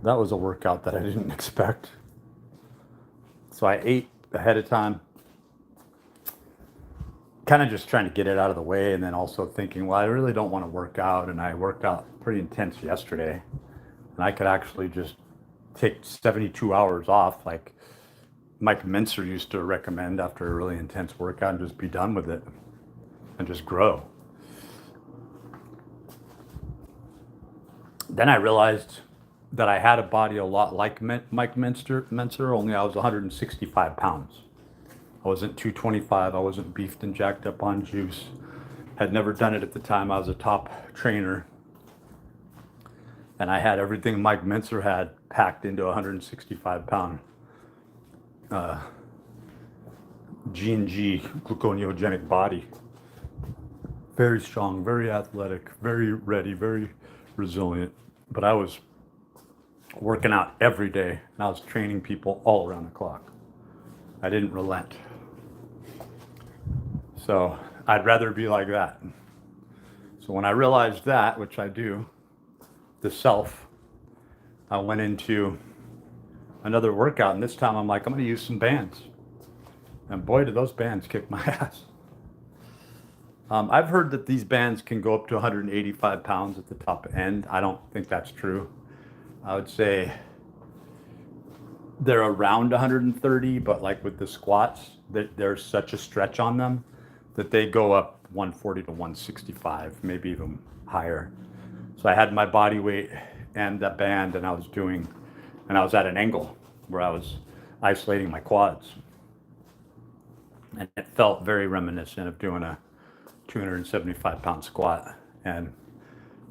That was a workout that I didn't expect. So I ate ahead of time, kind of just trying to get it out of the way, and then also thinking, well, I really don't want to work out, and I worked out pretty intense yesterday, and I could actually just take 72 hours off, like Mike Mentzer used to recommend after a really intense workout, and just be done with it and just grow. Then I realized that I had a body a lot like Mike Mentzer, only I was 165 pounds. I wasn't 225. I wasn't beefed and jacked up on juice. Had never done it at the time. I was a top trainer. And I had everything Mike Mentzer had packed into a 165-pound G&G gluconeogenic body. Very strong, very athletic, very ready, very resilient. But I was working out every day, and I was training people all around the clock. I didn't relent. So I'd rather be like that. So when I realized that, which I do, the self, I went into another workout, and this time I'm like, I'm going to use some bands. And boy, did those bands kick my ass. I've heard that these bands can go up to 185 pounds at the top end. I don't think that's true. I would say they're around 130, but like with the squats, there's such a stretch on them that they go up 140 to 165, maybe even higher. So I had my body weight and that band, and I was at an angle where I was isolating my quads. And it felt very reminiscent of doing a 275-pound squat. And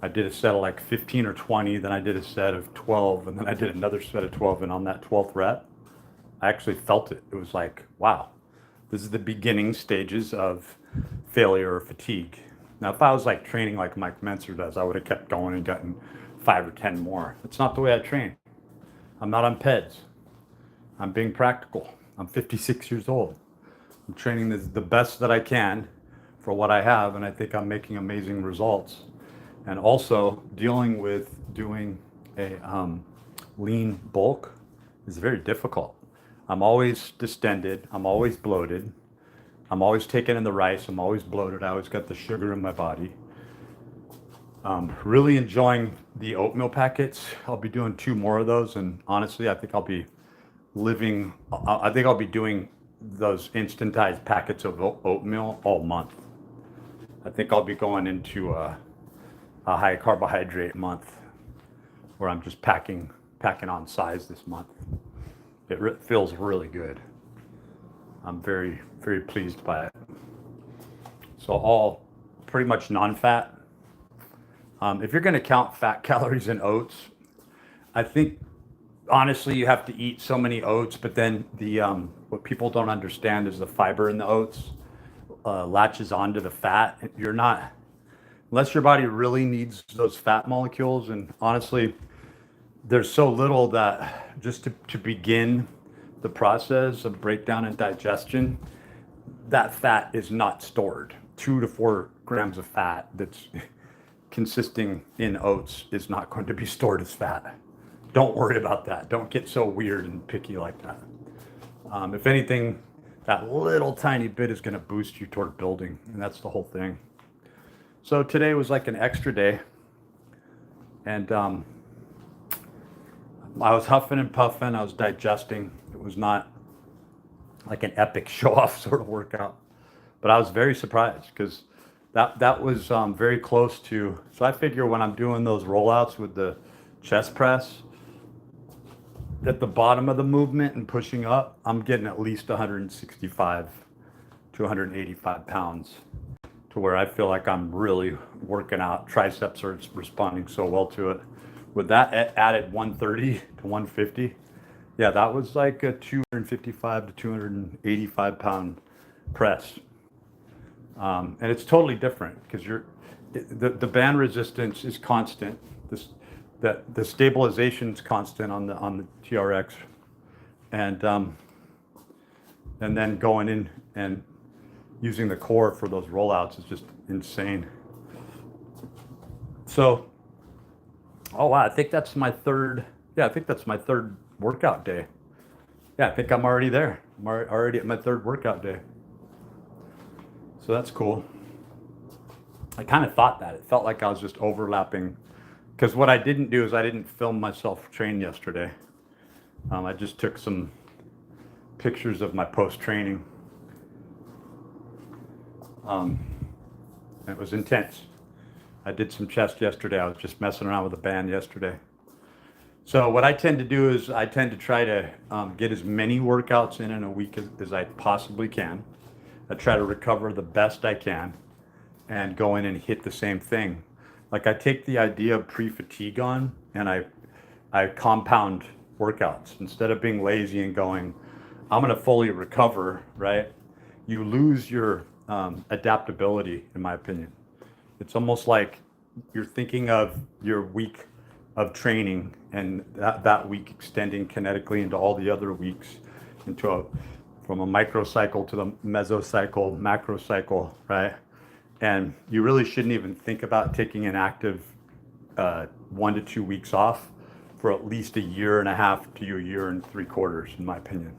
I did a set of like 15 or 20, then I did a set of 12, and then I did another set of 12. And on that 12th rep, I actually felt it. It was like, wow, this is the beginning stages of failure or fatigue. Now, if I was like training like Mike Mentzer does, I would have kept going and gotten 5 or 10 more. That's not the way I train. I'm not on PEDs. I'm being practical. I'm 56 years old. I'm training the best that I can for what I have, and I think I'm making amazing results. And also, dealing with doing a lean bulk is very difficult. I'm always distended. I'm always bloated. I'm always taking in the rice. I'm always bloated. I always got the sugar in my body. Really enjoying the oatmeal packets. I'll be doing 2 more of those, and honestly, I think I'll be living. I think I'll be doing those instantized packets of oatmeal all month. I think I'll be going into a high carbohydrate month where I'm just packing on size this month. It feels really good. I'm very, very pleased by it. So all pretty much non-fat. If you're going to count fat calories in oats, I think honestly you have to eat so many oats, but then the what people don't understand is the fiber in the oats latches onto the fat. You're not, unless your body really needs those fat molecules, and honestly, there's so little that just to begin the process of breakdown and digestion, that fat is not stored. 2 to 4 grams of fat that's consisting in oats is not going to be stored as fat. Don't worry about that. Don't get so weird and picky like that. If anything, that little tiny bit is going to boost you toward building, and that's the whole thing. So today was like an extra day, and I was huffing and puffing. I was digesting. It was not like an epic show-off sort of workout, but I was very surprised because that was very close to. So I figure when I'm doing those rollouts with the chest press, at the bottom of the movement and pushing up, I'm getting at least 165 to 185 pounds to where I feel like I'm really working out. Triceps are responding so well to it. With that added 130 to 150, yeah, that was like a 255 to 285 pound press. And it's totally different because the band resistance is constant. The stabilization is constant on the TRX, and then going in and using the core for those rollouts is just insane. So, oh wow, I think that's my third Yeah, I think that's my third workout day. Yeah, I think I'm already there. I'm already at my third workout day. So that's cool. I kind of thought that. It felt like I was just overlapping. Because what I didn't do is I didn't film myself train yesterday. I just took some pictures of my post training. Um, it was intense. I did some chest yesterday. I was just messing around with a band yesterday. So what I tend to do is I tend to try to get as many workouts in a week as I possibly can. I try to recover the best I can and go in and hit the same thing. Like I take the idea of pre-fatigue on and I compound workouts instead of being lazy and going, I'm going to fully recover, right? You lose your adaptability, in my opinion. It's almost like you're thinking of your week of training and that week extending kinetically into all the other weeks into from a microcycle to the mesocycle, macrocycle, right? And you really shouldn't even think about taking an active 1 to 2 weeks off for at least a year and a half to a year and 3/4, in my opinion.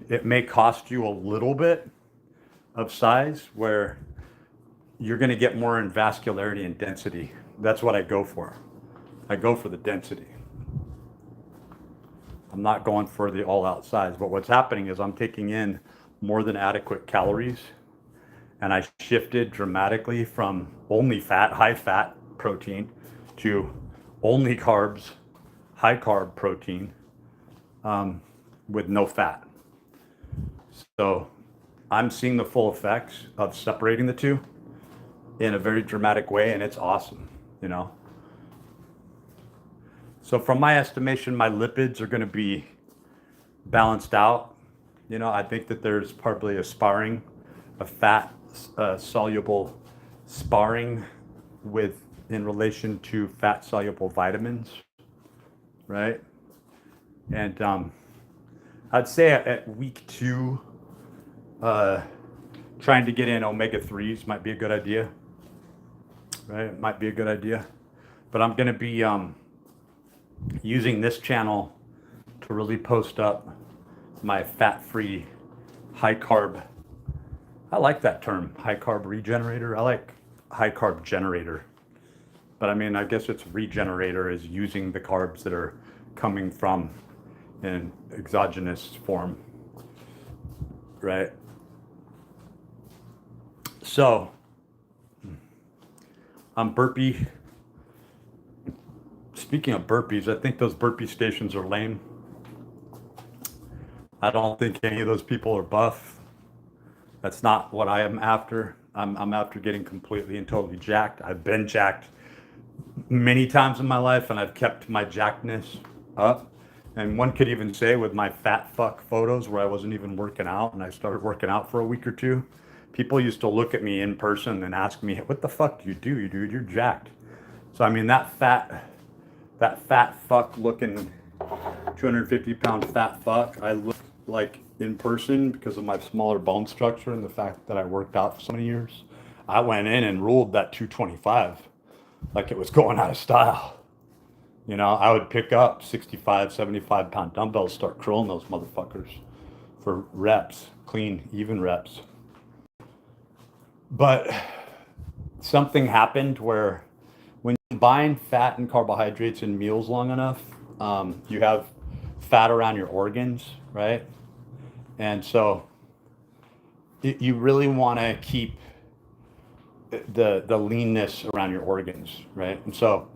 It may cost you a little bit of size where you're going to get more in vascularity and density. That's what I go for. I go for the density. I'm not going for the all out size. But what's happening is I'm taking in more than adequate calories. And I shifted dramatically from only fat, high fat protein to only carbs, high carb protein with no fat. So I'm seeing the full effects of separating the two in a very dramatic way, and it's awesome, you know. So from my estimation, my lipids are going to be balanced out. You know, I think that there's probably a fat soluble sparring with in relation to fat soluble vitamins, right? And I'd say at week 2, trying to get in omega-3s might be a good idea, right? It might be a good idea. But I'm going to be using this channel to really post up my fat-free, high-carb. I like that term, high-carb regenerator. I like high-carb generator. But I mean, I guess it's regenerator is using the carbs that are coming from an exogenous form, right? So, burpee. Speaking of burpees, I think those burpee stations are lame. I don't think any of those people are buff. That's not what I am after. I'm after getting completely and totally jacked. I've been jacked many times in my life, and I've kept my jackedness up. And one could even say with my fat fuck photos where I wasn't even working out and I started working out for a week or two, people used to look at me in person and ask me, what the fuck do you do, dude? You're jacked. So I mean, that fat fuck looking 250-pound fat fuck, I look like in person because of my smaller bone structure and the fact that I worked out for so many years. I went in and ruled that 225 like it was going out of style. You know, I would pick up 65, 75-pound dumbbells, start curling those motherfuckers for reps, clean, even reps. But something happened where when you combine fat and carbohydrates in meals long enough, you have fat around your organs, right? And so you really want to keep the leanness around your organs, right? And so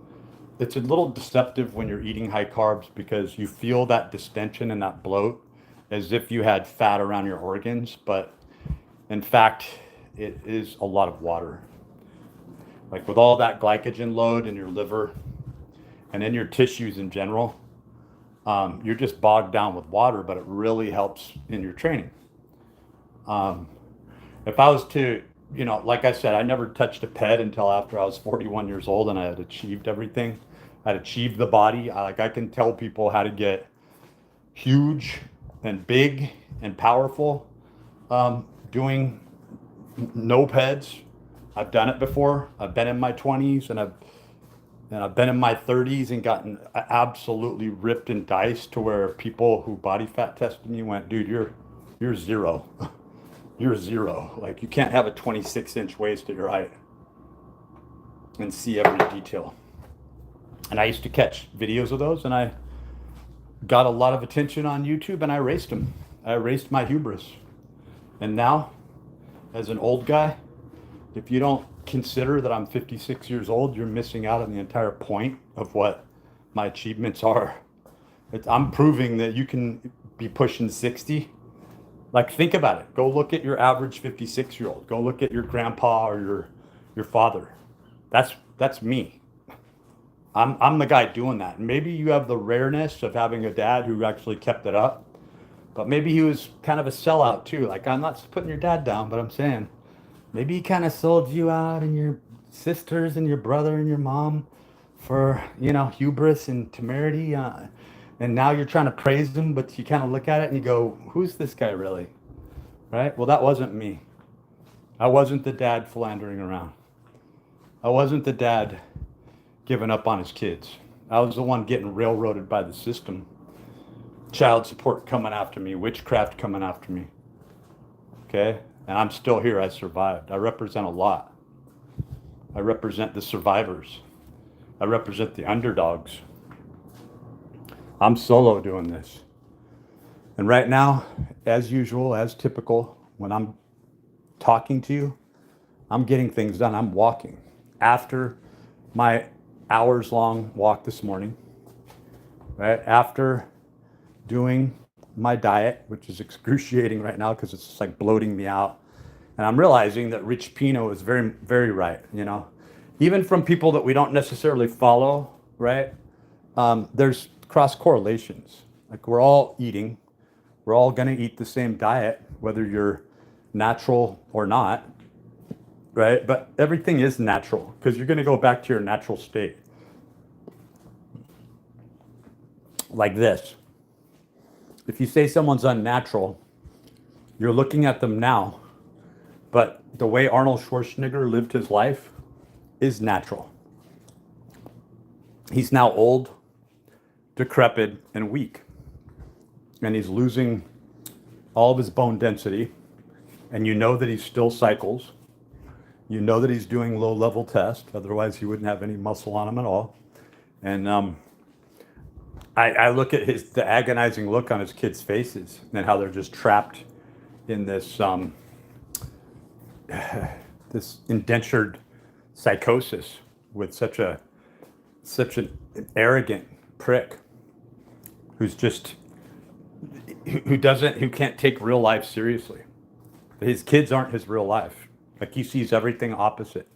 it's a little deceptive when you're eating high carbs because you feel that distension and that bloat as if you had fat around your organs, but in fact, it is a lot of water. Like with all that glycogen load in your liver and in your tissues in general, you're just bogged down with water, but it really helps in your training. If I was to, you know, like I said, I never touched a ped until after I was 41 years old and I had achieved everything. I'd achieved the body. I can tell people how to get huge and big and powerful doing no peds. I've done it before. I've been in my 20s and I've And I've been in my 30s and gotten absolutely ripped and diced to where people who body fat tested me went, dude, you're zero. You're zero. Like you can't have a 26-inch waist at your height and see every detail. And I used to catch videos of those and I got a lot of attention on YouTube and I erased them. I erased my hubris. And now, as an old guy, if you don't consider that I'm 56 years old, you're missing out on the entire point of what my achievements are. I'm proving that you can be pushing 60. Like, think about it. Go look at your average 56-year-old. Go look at your grandpa or your father. That's me. I'm the guy doing that. And maybe you have the rareness of having a dad who actually kept it up, but maybe he was kind of a sellout too. Like, I'm not putting your dad down, but I'm saying maybe he kind of sold you out and your sisters and your brother and your mom for, hubris and temerity. And now you're trying to praise him, but you kind of look at it and you go, who's this guy really? Right? Well, that wasn't me. I wasn't the dad philandering around. I wasn't the dad giving up on his kids. I was the one getting railroaded by the system. Child support coming after me, witchcraft coming after me. Okay? And I'm still here. I survived. I represent a lot. I represent the survivors. I represent the underdogs. I'm solo doing this. And right now, as usual, as typical, when I'm talking to you, I'm getting things done. I'm walking. After my hours-long walk this morning, right? After doing my diet, which is excruciating right now because it's just like bloating me out. And I'm realizing that Rich Pino is very, very right, Even from people that we don't necessarily follow, right? There's cross correlations. Like we're all eating. We're all going to eat the same diet, whether you're natural or not, right? But everything is natural because you're going to go back to your natural state. Like this. If you say someone's unnatural, you're looking at them now, but the way Arnold Schwarzenegger lived his life is natural. He's now old, decrepit, and weak. And he's losing all of his bone density. And you know that he still cycles. You know that he's doing low-level tests. Otherwise, he wouldn't have any muscle on him at all. And I look at the agonizing look on his kids' faces and how they're just trapped in this this indentured psychosis with such an arrogant prick who can't take real life seriously. His kids aren't his real life. Like he sees everything opposite.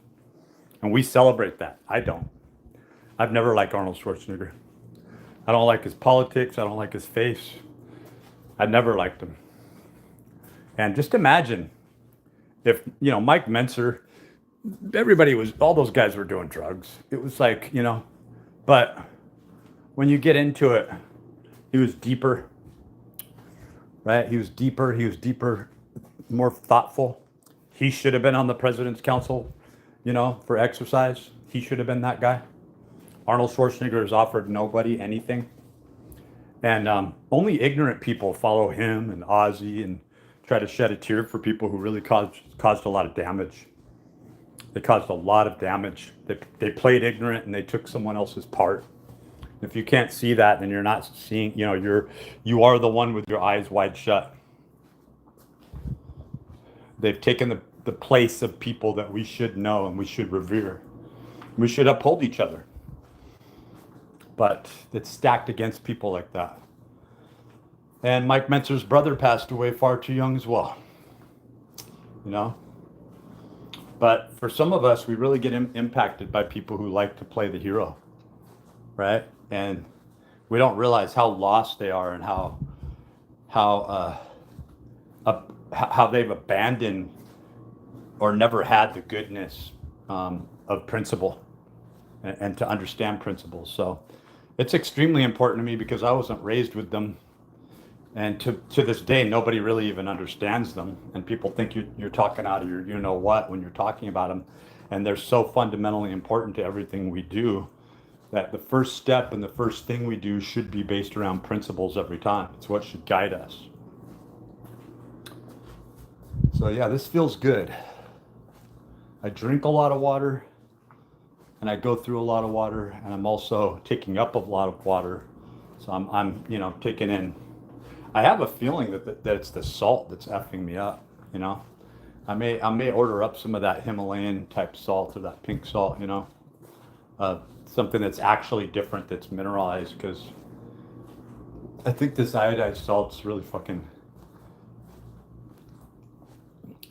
And we celebrate that. I don't. I've never liked Arnold Schwarzenegger. I don't like his politics. I don't like his face. I never liked him. And just imagine if, Mike Menser, all those guys were doing drugs. It was like, but when you get into it, he was deeper, right? He was deeper, more thoughtful. He should have been on the president's council, for exercise. He should have been that guy. Arnold Schwarzenegger has offered nobody anything. And only ignorant people follow him and Ozzy and try to shed a tear for people who really caused a lot of damage. They caused a lot of damage. They played ignorant and they took someone else's part. If you can't see that, then you're not seeing, you are the one with your eyes wide shut. They've taken the place of people that we should know and we should revere. We should uphold each other. But it's stacked against people like that. And Mike Mentzer's brother passed away far too young as well. But for some of us, we really get impacted by people who like to play the hero, right? And we don't realize how lost they are and how they've abandoned or never had the goodness of principle and to understand principles. So it's extremely important to me because I wasn't raised with them. And to this day, nobody really even understands them. And people think you're talking out of your when you're talking about them. And they're so fundamentally important to everything we do that the first step and the first thing we do should be based around principles every time. It's what should guide us. So yeah, this feels good. I drink a lot of water and I go through a lot of water, and I'm also taking up a lot of water. So I'm taking in. I have a feeling that it's the salt that's effing me up, you know. I may order up some of that Himalayan type salt or that pink salt, something that's actually different, that's mineralized, because I think this iodized salt's really fucking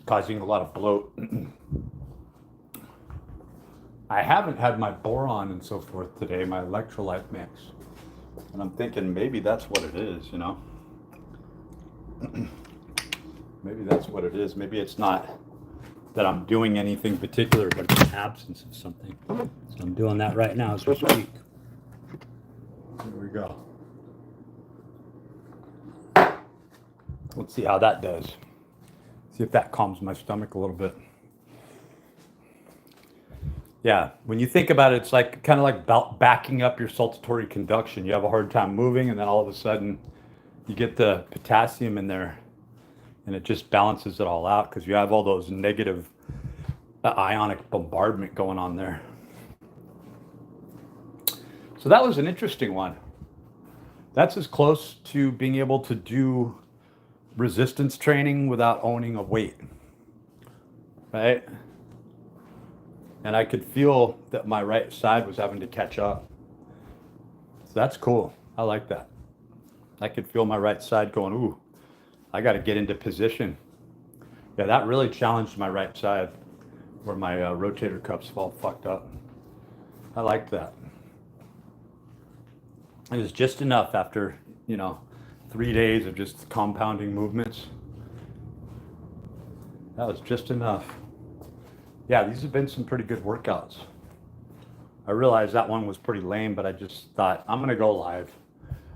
causing a lot of bloat. I haven't had my boron and so forth today, my electrolyte mix, and I'm thinking maybe that's what it is, Maybe that's what it is. Maybe it's not that I'm doing anything particular, but it's the absence of something. So I'm doing that right now as we speak. There we go. Let's see how that does. See if that calms my stomach a little bit. Yeah, when you think about it, it's like kind of like backing up your saltatory conduction. You have a hard time moving, and then all of a sudden you get the potassium in there, and it just balances it all out, because you have all those negative ionic bombardment going on there. So that was an interesting one. That's as close to being able to do resistance training without owning a weight, right? And I could feel that my right side was having to catch up. So that's cool. I like that. I could feel my right side going, ooh, I got to get into position. Yeah, that really challenged my right side, where my rotator cuffs all fucked up. I liked that. It was just enough after, 3 days of just compounding movements. That was just enough. Yeah, these have been some pretty good workouts. I realized that one was pretty lame, but I just thought, I'm going to go live.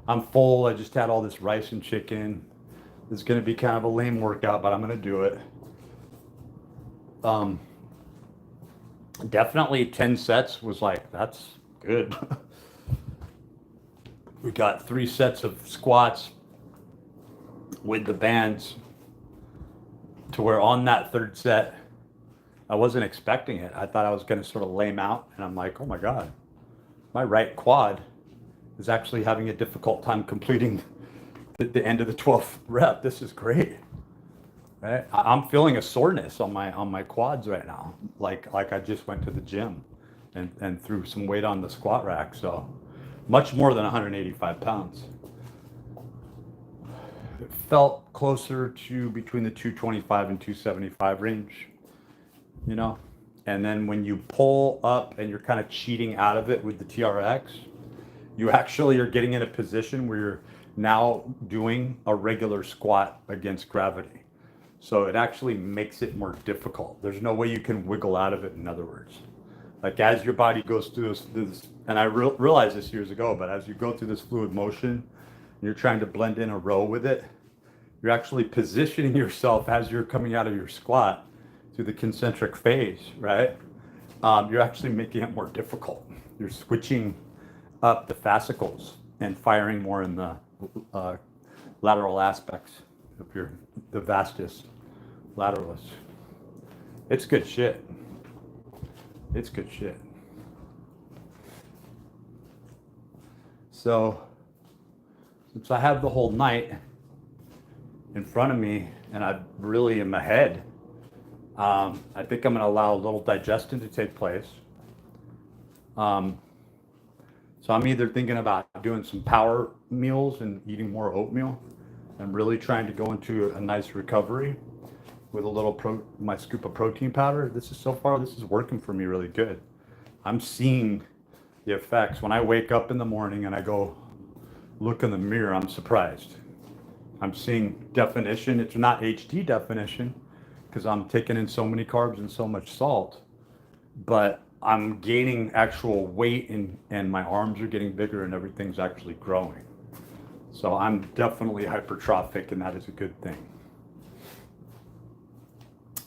I'm full. I just had all this rice and chicken. It's going to be kind of a lame workout, but I'm going to do it. Definitely 10 sets was like, that's good. We got 3 sets of squats with the bands, to where on that third set, I wasn't expecting it. I thought I was going to sort of lame out, and I'm like, oh my God, my right quad is actually having a difficult time completing the end of the 12th rep. This is great. Right? I'm feeling a soreness on my quads right now, like I just went to the gym and threw some weight on the squat rack. So much more than 185 pounds. It felt closer to between the 225 and 275 range, And then when you pull up and you're kind of cheating out of it with the TRX, you actually are getting in a position where you're now doing a regular squat against gravity. So it actually makes it more difficult. There's no way you can wiggle out of it, in other words. Like as your body goes through this and I realized this years ago, but as you go through this fluid motion, you're trying to blend in a row with it, you're actually positioning yourself as you're coming out of your squat through the concentric phase, right? You're actually making it more difficult. You're switching up the fascicles and firing more in the lateral aspects of the vastus lateralis. It's good shit. It's good shit. So, since I have the whole night in front of me and I'm really in my head, I think I'm going to allow a little digestion to take place. So I'm either thinking about doing some power meals and eating more oatmeal. I'm really trying to go into a nice recovery with a little my scoop of protein powder. This is working for me really good. I'm seeing the effects. When I wake up in the morning and I go look in the mirror, I'm surprised. I'm seeing definition. It's not HD definition because I'm taking in so many carbs and so much salt, but I'm gaining actual weight and my arms are getting bigger and everything's actually growing. So I'm definitely hypertrophic, and that is a good thing.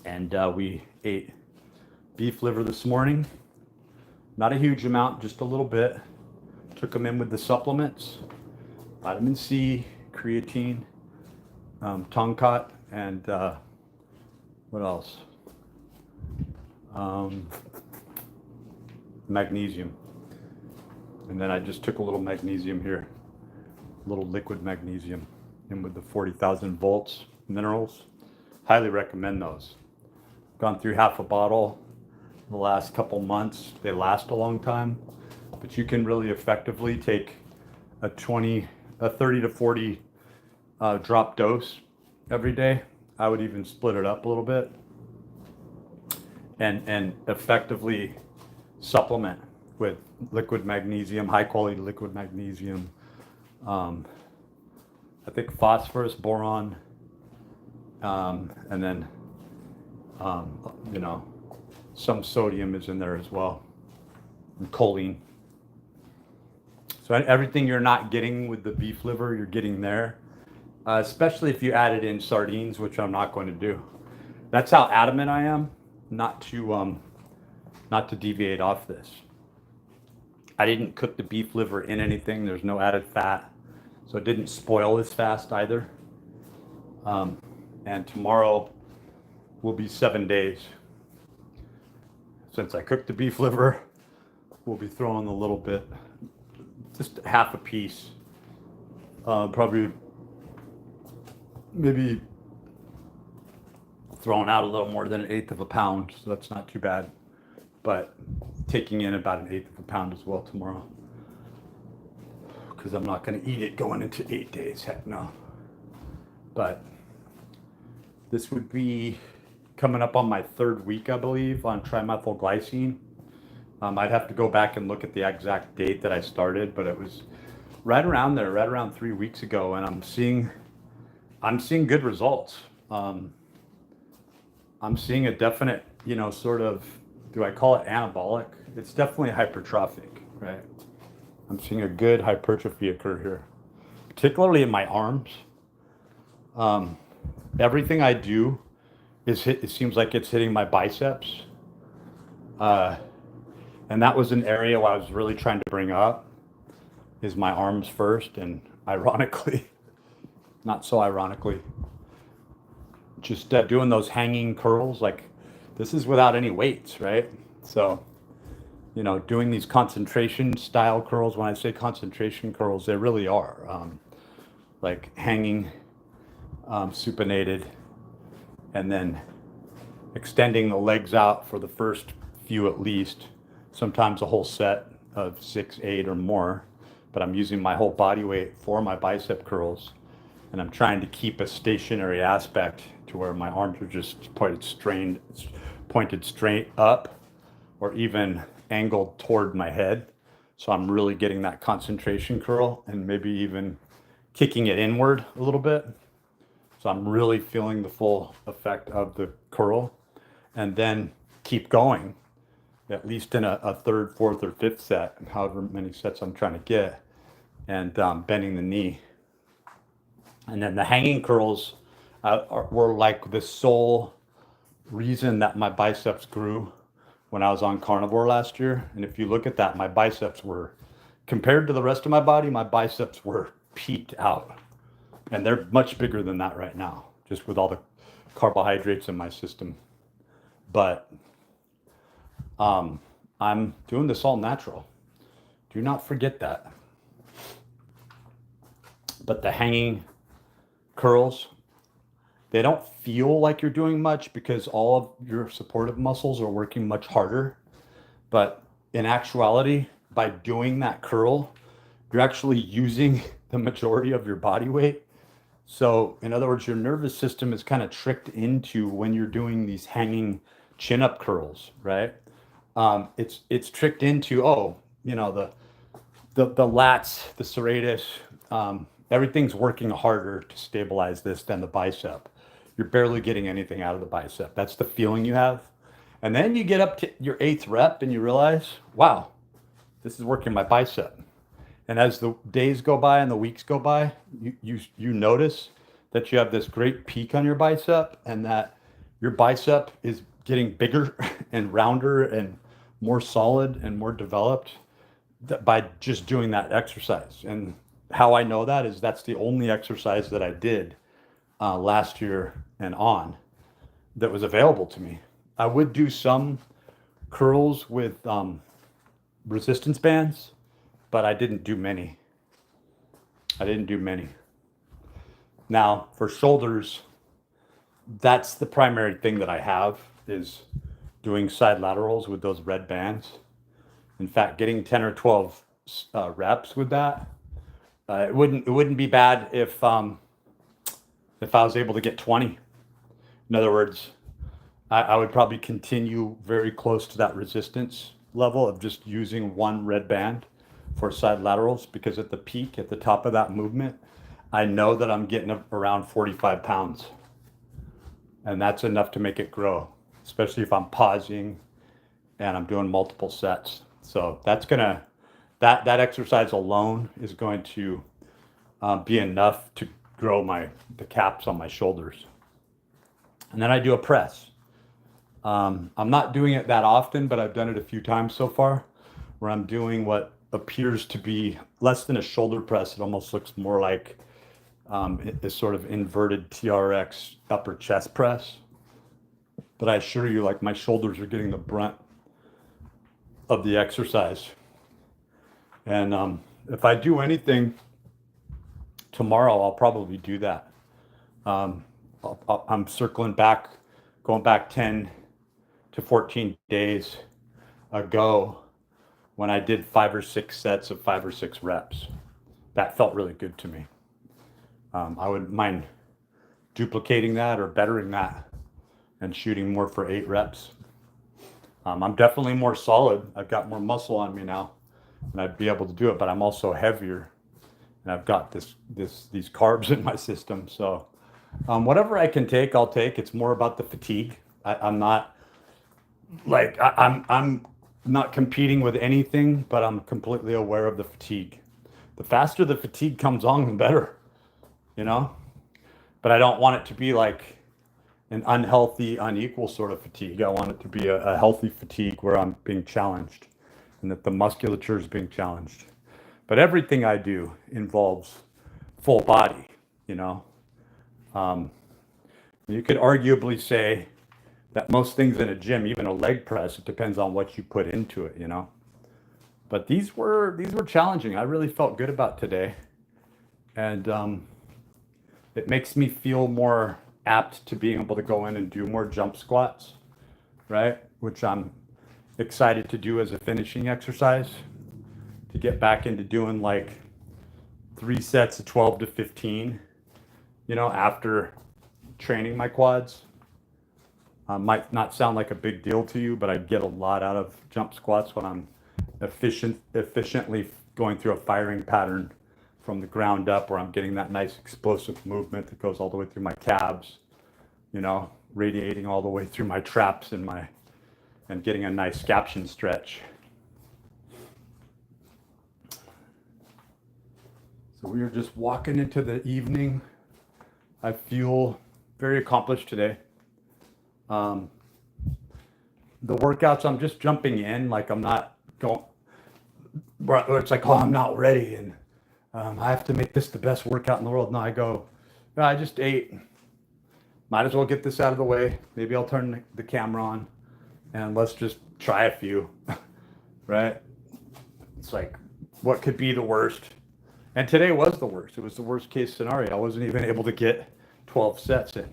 And we ate beef liver this morning. Not a huge amount, just a little bit. Took them in with the supplements, vitamin C, creatine, Tongkat, and what else? Magnesium. And then I just took a little magnesium here, a little liquid magnesium in with the 40,000 volts minerals. Highly recommend those. Gone through half a bottle the last couple months. They last a long time, but you can really effectively take a 30 to 40 drop dose every day. I would even split it up a little bit and effectively supplement with liquid magnesium, high quality liquid magnesium. I think phosphorus, boron, and then some sodium is in there as well, and choline. So everything you're not getting with the beef liver, you're getting there, especially if you added in sardines, which I'm not going to do. That's how adamant I am not to deviate off this. I didn't cook the beef liver in anything. There's no added fat, so it didn't spoil as fast either. And tomorrow will be 7 days since I cooked the beef liver. We'll be throwing a little bit, just half a piece, probably maybe throwing out a little more than 1/8 of a pound, so that's not too bad. But taking in about 1/8 of a pound as well tomorrow, because I'm not going to eat it going into 8 days. Heck no. But this would be coming up on my 3rd week, I believe, on trimethylglycine. I'd have to go back and look at the exact date that I started, but it was right around there, right around 3 weeks ago, and I'm seeing good results. I'm seeing a definite, sort of, do I call it anabolic? It's definitely hypertrophic, right? I'm seeing a good hypertrophy occur here, particularly in my arms. Everything I do it seems like it's hitting my biceps. And that was an area where I was really trying to bring up, is my arms first. And ironically, not so ironically, just doing those hanging curls, like this is without any weights, right? So, doing these concentration style curls, when I say concentration curls, they really are like hanging, supinated, and then extending the legs out for the first few at least, sometimes a whole set of 6, 8 or more, but I'm using my whole body weight for my bicep curls, and I'm trying to keep a stationary aspect to where my arms are just pointed straight up or even angled toward my head. So I'm really getting that concentration curl and maybe even kicking it inward a little bit. So I'm really feeling the full effect of the curl, and then keep going, at least in a 3rd, 4th, or 5th set, however many sets I'm trying to get, and bending the knee. And then the hanging curls were like the sole reason that my biceps grew when I was on carnivore last year. And if you look at that, my biceps were, compared to the rest of my body, my biceps were peaked out. And they're much bigger than that right now, just with all the carbohydrates in my system. But I'm doing this all natural. Do not forget that. But the hanging curls, they don't feel like you're doing much because all of your supportive muscles are working much harder. But in actuality, by doing that curl, you're actually using the majority of your body weight. So in other words, your nervous system is kind of tricked into, when you're doing these hanging chin up curls, right? It's tricked into, the lats, the serratus, everything's working harder to stabilize this than the bicep. You're barely getting anything out of the bicep. That's the feeling you have. And then you get up to your 8th rep and you realize, wow, this is working my bicep. And as the days go by and the weeks go by, you notice that you have this great peak on your bicep, and that your bicep is getting bigger and rounder and more solid and more developed by just doing that exercise. And how I know that is that's the only exercise that I did last year and on that was available to me. I would do some curls with resistance bands, but I didn't do many. I didn't do many. Now, for shoulders, that's the primary thing that I have is doing side laterals with those red bands. In fact, getting 10 or 12 reps with that, it wouldn't be bad if I was able to get 20. In other words, I would probably continue very close to that resistance level of just using one red band for side laterals, because at the peak, at the top of that movement, I know that I'm getting around 45 pounds. And that's enough to make it grow, especially if I'm pausing and I'm doing multiple sets. So that exercise alone is going to be enough to grow the caps on my shoulders. And then I do a press. I'm not doing it that often, but I've done it a few times so far, where I'm doing what appears to be less than a shoulder press. It almost looks more like a sort of inverted TRX upper chest press. But I assure you, like, my shoulders are getting the brunt of the exercise. And if I do anything tomorrow, I'll probably do that. I'm circling back, going back 10 to 14 days ago when I did 5 or 6 sets of 5 or 6 reps. That felt really good to me. I wouldn't mind duplicating that or bettering that and shooting more for 8 reps. I'm definitely more solid. I've got more muscle on me now, and I'd be able to do it, but I'm also heavier, and I've got these carbs in my system. So whatever I can take, I'll take. It's more about the fatigue. I'm not I'm not competing with anything, but I'm completely aware of the fatigue. The faster the fatigue comes on, the better, you know? But I don't want it to be like an unhealthy, unequal sort of fatigue. I want it to be a healthy fatigue where I'm being challenged and that the musculature is being challenged. But everything I do involves full body, you know? You could arguably say that most things in a gym, even a leg press, it depends on what you put into it, you know? But these were challenging. I really felt good about today. And it makes me feel more apt to being able to go in and do more jump squats, right? Which I'm excited to do as a finishing exercise, to get back into doing like 3 sets of 12 to 15, you know, after training my quads. Might not sound like a big deal to you, but I get a lot out of jump squats when I'm efficiently going through a firing pattern from the ground up, where I'm getting that nice explosive movement that goes all the way through my calves, you know, radiating all the way through my traps and getting a nice scaption stretch. So we are just walking into the evening. I feel very accomplished today. The workouts, I'm just jumping in, like I'm not going, where it's like, oh, I'm not ready, and I have to make this the best workout in the world. No, I go, no, I just ate. Might as well get this out of the way. Maybe I'll turn the camera on and let's just try a few, right? It's like, what could be the worst? And today was the worst. It was the worst case scenario. I wasn't even able to get 12 sets in.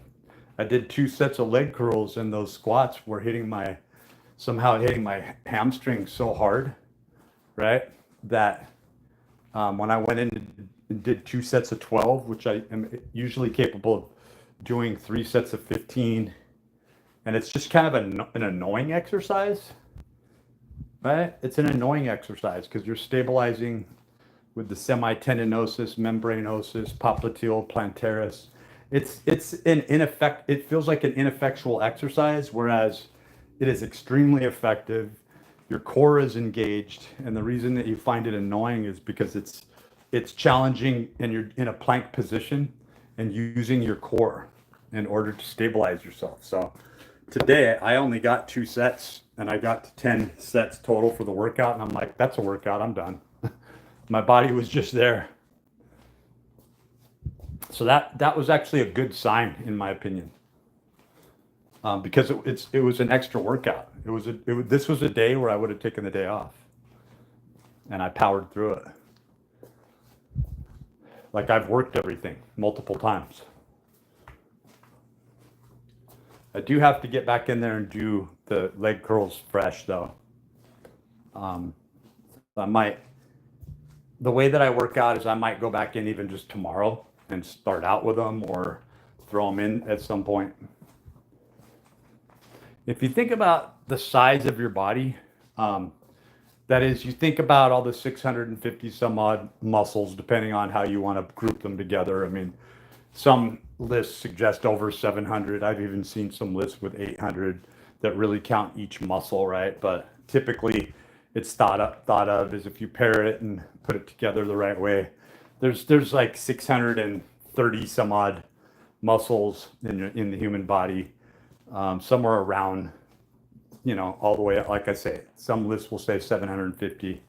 I did 2 sets of leg curls, and those squats were somehow hitting my hamstring so hard, right? That when I went in and did 2 sets of 12, which I am usually capable of doing 3 sets of 15, and it's just kind of an annoying exercise, right? It's an annoying exercise because you're stabilizing with the semitendinosus, membranosus, popliteal, plantaris. It feels like an ineffectual exercise, whereas it is extremely effective. Your core is engaged, and the reason that you find it annoying is because it's challenging, and you're in a plank position and using your core in order to stabilize yourself. So today I only got 2 sets and I got to 10 sets total for the workout, and I'm like, that's a workout, I'm done. My body was just there. So that was actually a good sign, in my opinion, because it was an extra workout. This was a day where I would have taken the day off, and I powered through it. Like I've worked everything multiple times. I do have to get back in there and do the leg curls fresh though. I might, the way that I work out is I might go back in even just tomorrow and start out with them or throw them in at some point. If you think about the size of your body, that is, you think about all the 650 some odd muscles, depending on how you want to group them together. I mean, some lists suggest over 700. I've even seen some lists with 800 that really count each muscle, right? But typically, it's thought of as if you pair it and put it together the right way. There's like 630 some odd muscles in the human body, somewhere around, all the way up. Like I say, some lists will say 750,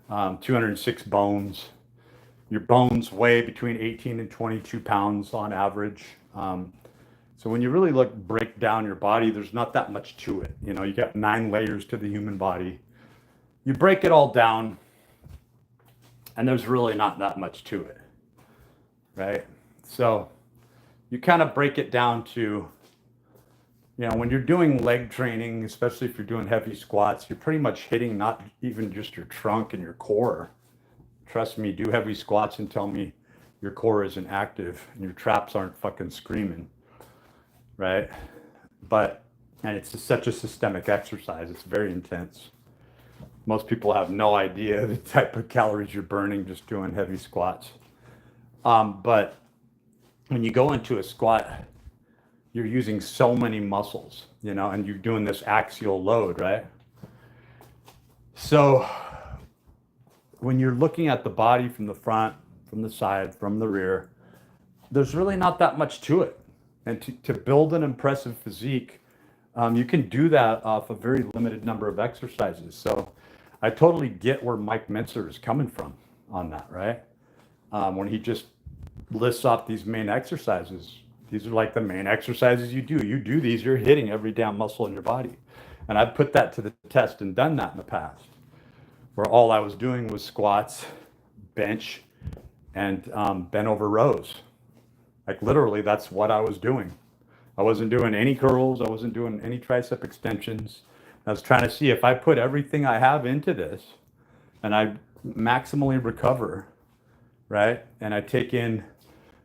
206 bones. Your bones weigh between 18 and 22 pounds on average. So when you really break down your body, there's not that much to it. You got 9 layers to the human body. You break it all down, and there's really not that much to it, right? So you kind of break it down to, when you're doing leg training, especially if you're doing heavy squats, you're pretty much hitting not even just your trunk and your core. Trust me, do heavy squats and tell me your core isn't active and your traps aren't fucking screaming, right? And it's such a systemic exercise. It's very intense. Most people have no idea the type of calories you're burning just doing heavy squats. But when you go into a squat, you're using so many muscles, and you're doing this axial load, right? So when you're looking at the body from the front, from the side, from the rear, there's really not that much to it. And to build an impressive physique, you can do that off a very limited number of exercises. So I totally get where Mike Mentzer is coming from on that, right? When he just lists off these main exercises. These are like the main exercises you do. You do these, you're hitting every damn muscle in your body. And I've put that to the test and done that in the past, where all I was doing was squats, bench, and bent over rows. Like literally, that's what I was doing. I wasn't doing any curls. I wasn't doing any tricep extensions. I was trying to see if I put everything I have into this and I maximally recover, right? And I take in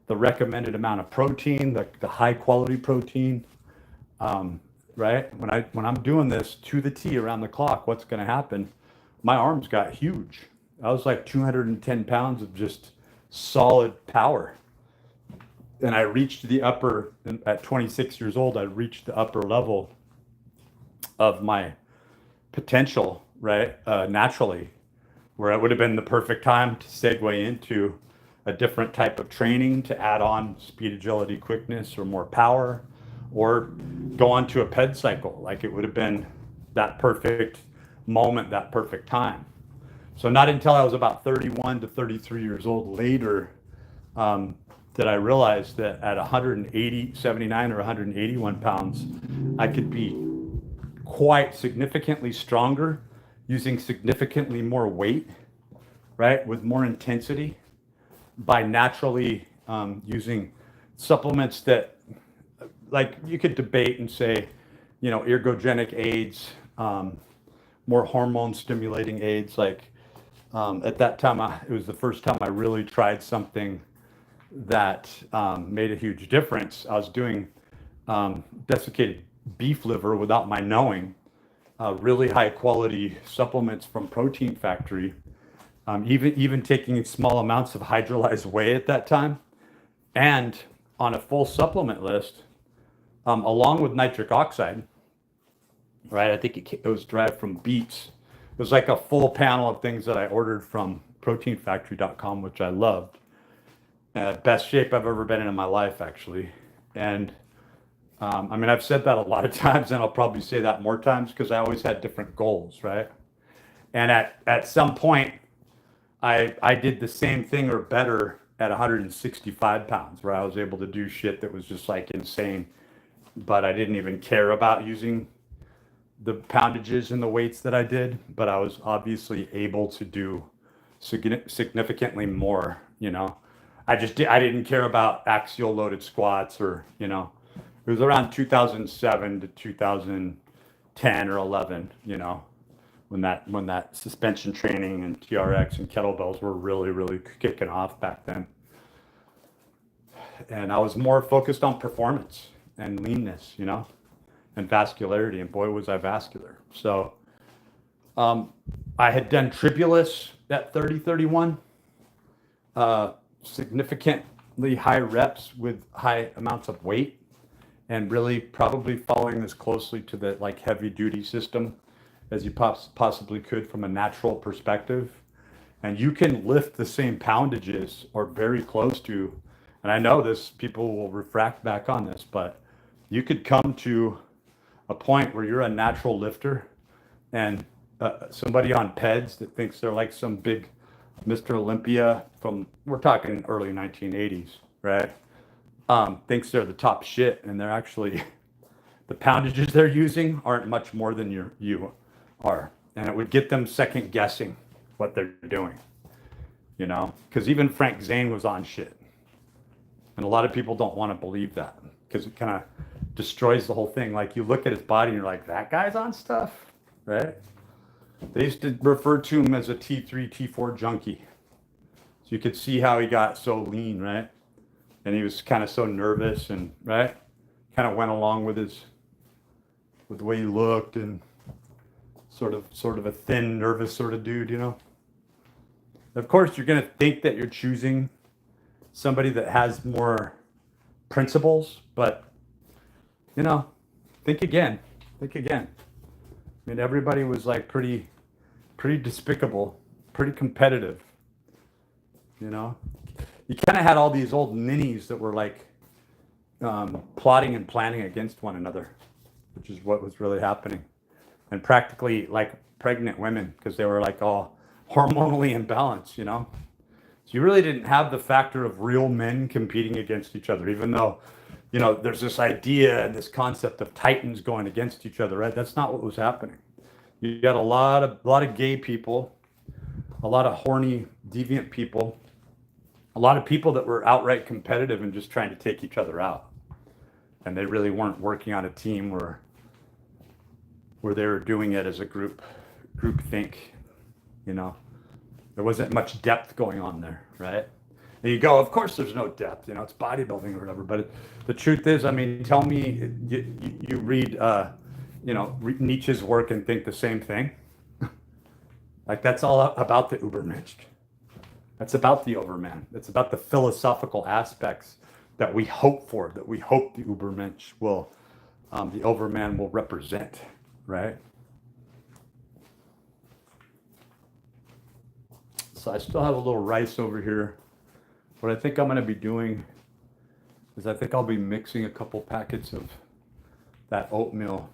the recommended amount of protein, the high quality protein, right? When I'm doing this to the T around the clock, what's going to happen? My arms got huge. I was like 210 pounds of just solid power. And I reached at 26 years old, I reached the upper level of my potential, right? Naturally, where it would have been the perfect time to segue into a different type of training to add on speed, agility, quickness, or more power, or go on to a ped cycle. Like it would have been that perfect moment, that perfect time. So not until I was about 31 to 33 years old later, that I realized that at 79 or 181 pounds, I could be quite significantly stronger using significantly more weight, right? With more intensity by naturally using supplements that, like, you could debate and say, ergogenic aids, more hormone stimulating aids. Like at that time, it was the first time I really tried something that made a huge difference. I was doing desiccated beef liver without my knowing, really high quality supplements from Protein Factory, even taking small amounts of hydrolyzed whey at that time, and on a full supplement list, along with nitric oxide, right? I think it was derived from beets. It was like a full panel of things that I ordered from proteinfactory.com, which I loved. Best shape I've ever been in my life, actually. And I mean, I've said that a lot of times, and I'll probably say that more times because I always had different goals, right? And at some point, I did the same thing or better at 165 pounds, where I was able to do shit that was just like insane, but I didn't even care about using the poundages and the weights that I did, but I was obviously able to do significantly more, you know. I didn't care about axial loaded squats or, you know, it was around 2007 to 2010 or 11, you know, when that suspension training and TRX and kettlebells were really kicking off back then. And I was more focused on performance and leanness, you know, and vascularity, and boy was I vascular. So I had done tribulus at 30, 31, significantly high reps with high amounts of weight, and really probably following as closely to the like heavy duty system as you possibly could from a natural perspective. And you can lift the same poundages or very close to, and I know this, people will refract back on this, but you could come to a point where you're a natural lifter, and somebody on PEDS that thinks they're like some big Mr. Olympia from, we're talking early 1980s, right? Thinks they're the top shit, and they're actually, the poundages they're using aren't much more than you are. And it would get them second guessing what they're doing, you know? Because even Frank Zane was on shit. And a lot of people don't want to believe that because it kind of destroys the whole thing. Like you look at his body and you're like, that guy's on stuff, right? They used to refer to him as a T3, T4 junkie. So you could see how he got so lean, right? And he was kind of so nervous and, right? Kind of went along with the way he looked, and sort of a thin, nervous sort of dude, you know? Of course, you're going to think that you're choosing somebody that has more principles, but, you know, think again. I mean, everybody was like pretty despicable, pretty competitive, you know? You kind of had all these old ninnies that were like plotting and planning against one another, which is what was really happening. And practically like pregnant women, because they were like all hormonally imbalanced, you know? So you really didn't have the factor of real men competing against each other, even though, you know, there's this idea and this concept of titans going against each other, right? That's not what was happening. You got a lot of gay people, a lot of horny, deviant people, a lot of people that were outright competitive and just trying to take each other out. And they really weren't working on a team where they were doing it as a group think, you know. There wasn't much depth going on there, right? And you go, of course there's no depth, you know, it's bodybuilding or whatever. But the truth is, I mean, tell me you read, you know, Nietzsche's work and think the same thing. Like that's all about the Übermensch. That's about the Overman. It's about the philosophical aspects that we hope for, that we hope the Übermensch will, the Overman will represent, right? So I still have a little rice over here. What I think I'm going to be doing is I think I'll be mixing a couple packets of that oatmeal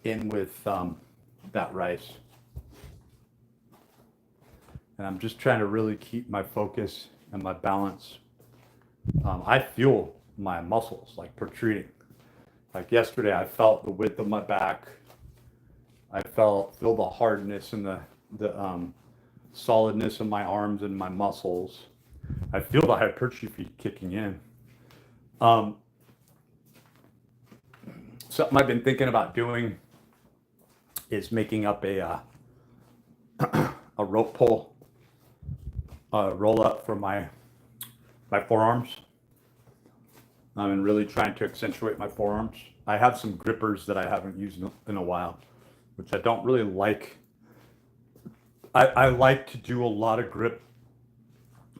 in with that rice. And I'm just trying to really keep my focus and my balance. I feel my muscles like protruding. Like yesterday, I felt the width of my back. I feel the hardness and the solidness of my arms and my muscles. I feel the hypertrophy kicking in. Something I've been thinking about doing is making up a rope pull roll up for my forearms. And really trying to accentuate my forearms. I have some grippers that I haven't used in a while, which I don't really like. I like to do a lot of grip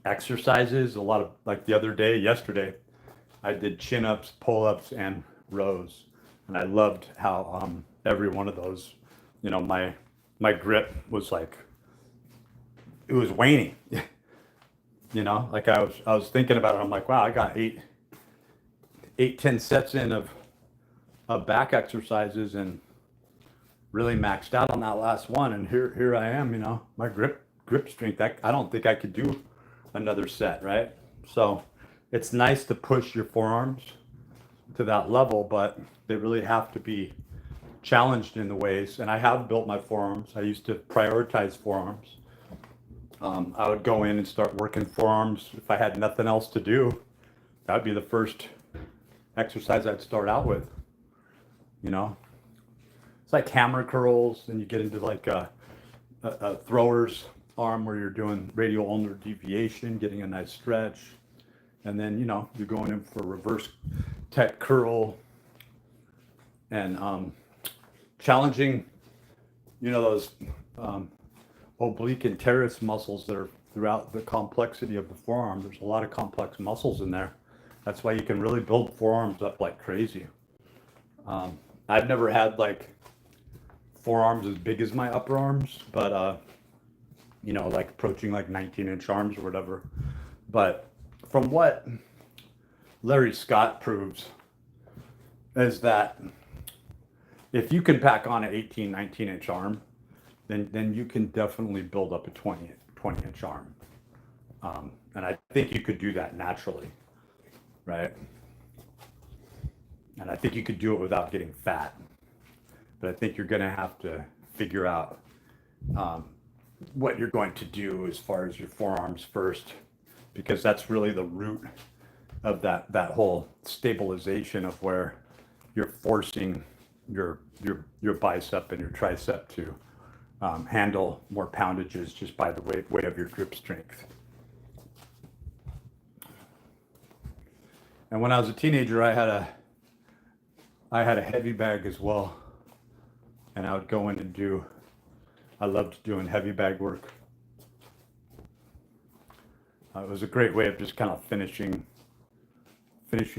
exercises, a lot of, like yesterday, I did chin-ups, pull-ups, and rows. And I loved how every one of those, you know, my grip was like, it was waning. You know, like I was thinking about it. I'm like, wow, I got 8, 10 sets in of back exercises and really maxed out on that last one. And here I am, my grip strength. I don't think I could do another set, right? So it's nice to push your forearms to that level, but they really have to be challenged in the ways. And I have built my forearms. I used to prioritize forearms. I would go in and start working forearms if I had nothing else to do. That would be the first exercise I'd start out with. It's like hammer curls, and you get into like a thrower's arm where you're doing radial ulnar deviation, getting a nice stretch, and then you're going in for reverse tech curl and challenging those oblique and teres muscles that are throughout the complexity of the forearm. There's a lot of complex muscles in there. That's why you can really build forearms up like crazy. I've never had like forearms as big as my upper arms, but like approaching like 19-inch arms or whatever. But from what Larry Scott proves is that if you can pack on an 18, 19-inch arm, then you can definitely build up a 20-inch arm. And I think you could do that naturally, right? And I think you could do it without getting fat. But I think you're going to have to figure out what you're going to do as far as your forearms first, because that's really the root of that whole stabilization of where you're forcing your bicep and your tricep to handle more poundages just by the way of your grip strength. And when I was a teenager, I had a heavy bag as well, and I would go in and I loved doing heavy bag work. It was a great way of just kind of finishing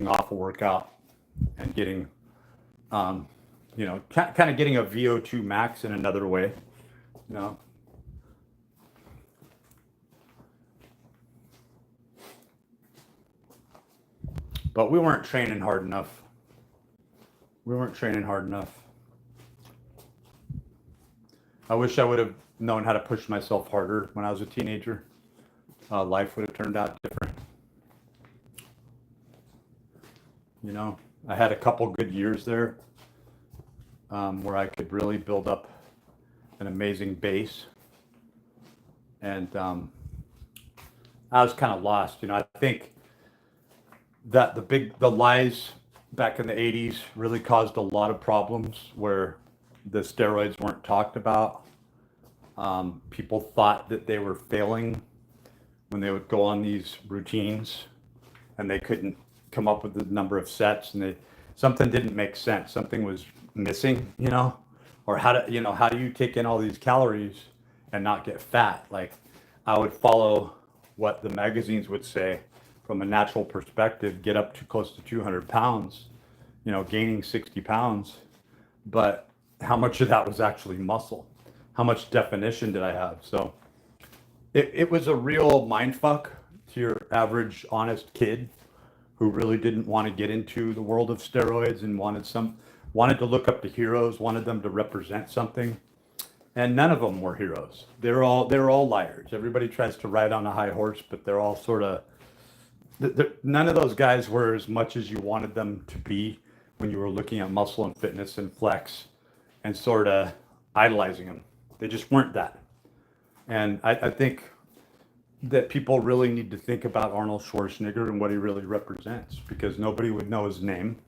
off a workout and getting, kind of getting a VO2 max in another way, But we weren't training hard enough. I wish I would have known how to push myself harder when I was a teenager. Life would have turned out different. I had a couple good years there where I could really build up an amazing base. And I was kind of lost. I think that the lies back in the 80s really caused a lot of problems where the steroids weren't talked about. People thought that they were failing when they would go on these routines and they couldn't come up with the number of sets, and something didn't make sense. Something was missing, or how do you take in all these calories and not get fat? Like, I would follow what the magazines would say from a natural perspective, get up to close to 200 pounds, gaining 60 pounds. But how much of that was actually muscle? How much definition did I have? So it was a real mind fuck to your average honest kid who really didn't want to get into the world of steroids and wanted to look up to heroes, wanted them to represent something. And none of them were heroes. They're all liars. Everybody tries to ride on a high horse, but they're all sort of, none of those guys were as much as you wanted them to be when you were looking at Muscle and Fitness and Flex and sort of idolizing them. They just weren't that. And I think that people really need to think about Arnold Schwarzenegger and what he really represents, because nobody would know his name.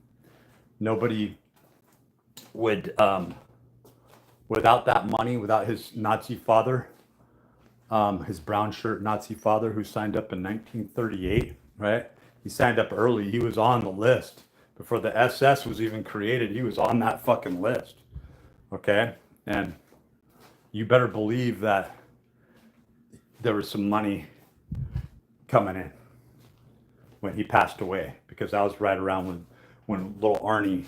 Nobody would, without that money, without his Nazi father, his brown shirt Nazi father who signed up in 1938, right? He signed up early. He was on the list before the SS was even created. He was on that fucking list, okay? And you better believe that there was some money coming in when he passed away, because I was right around when little Arnie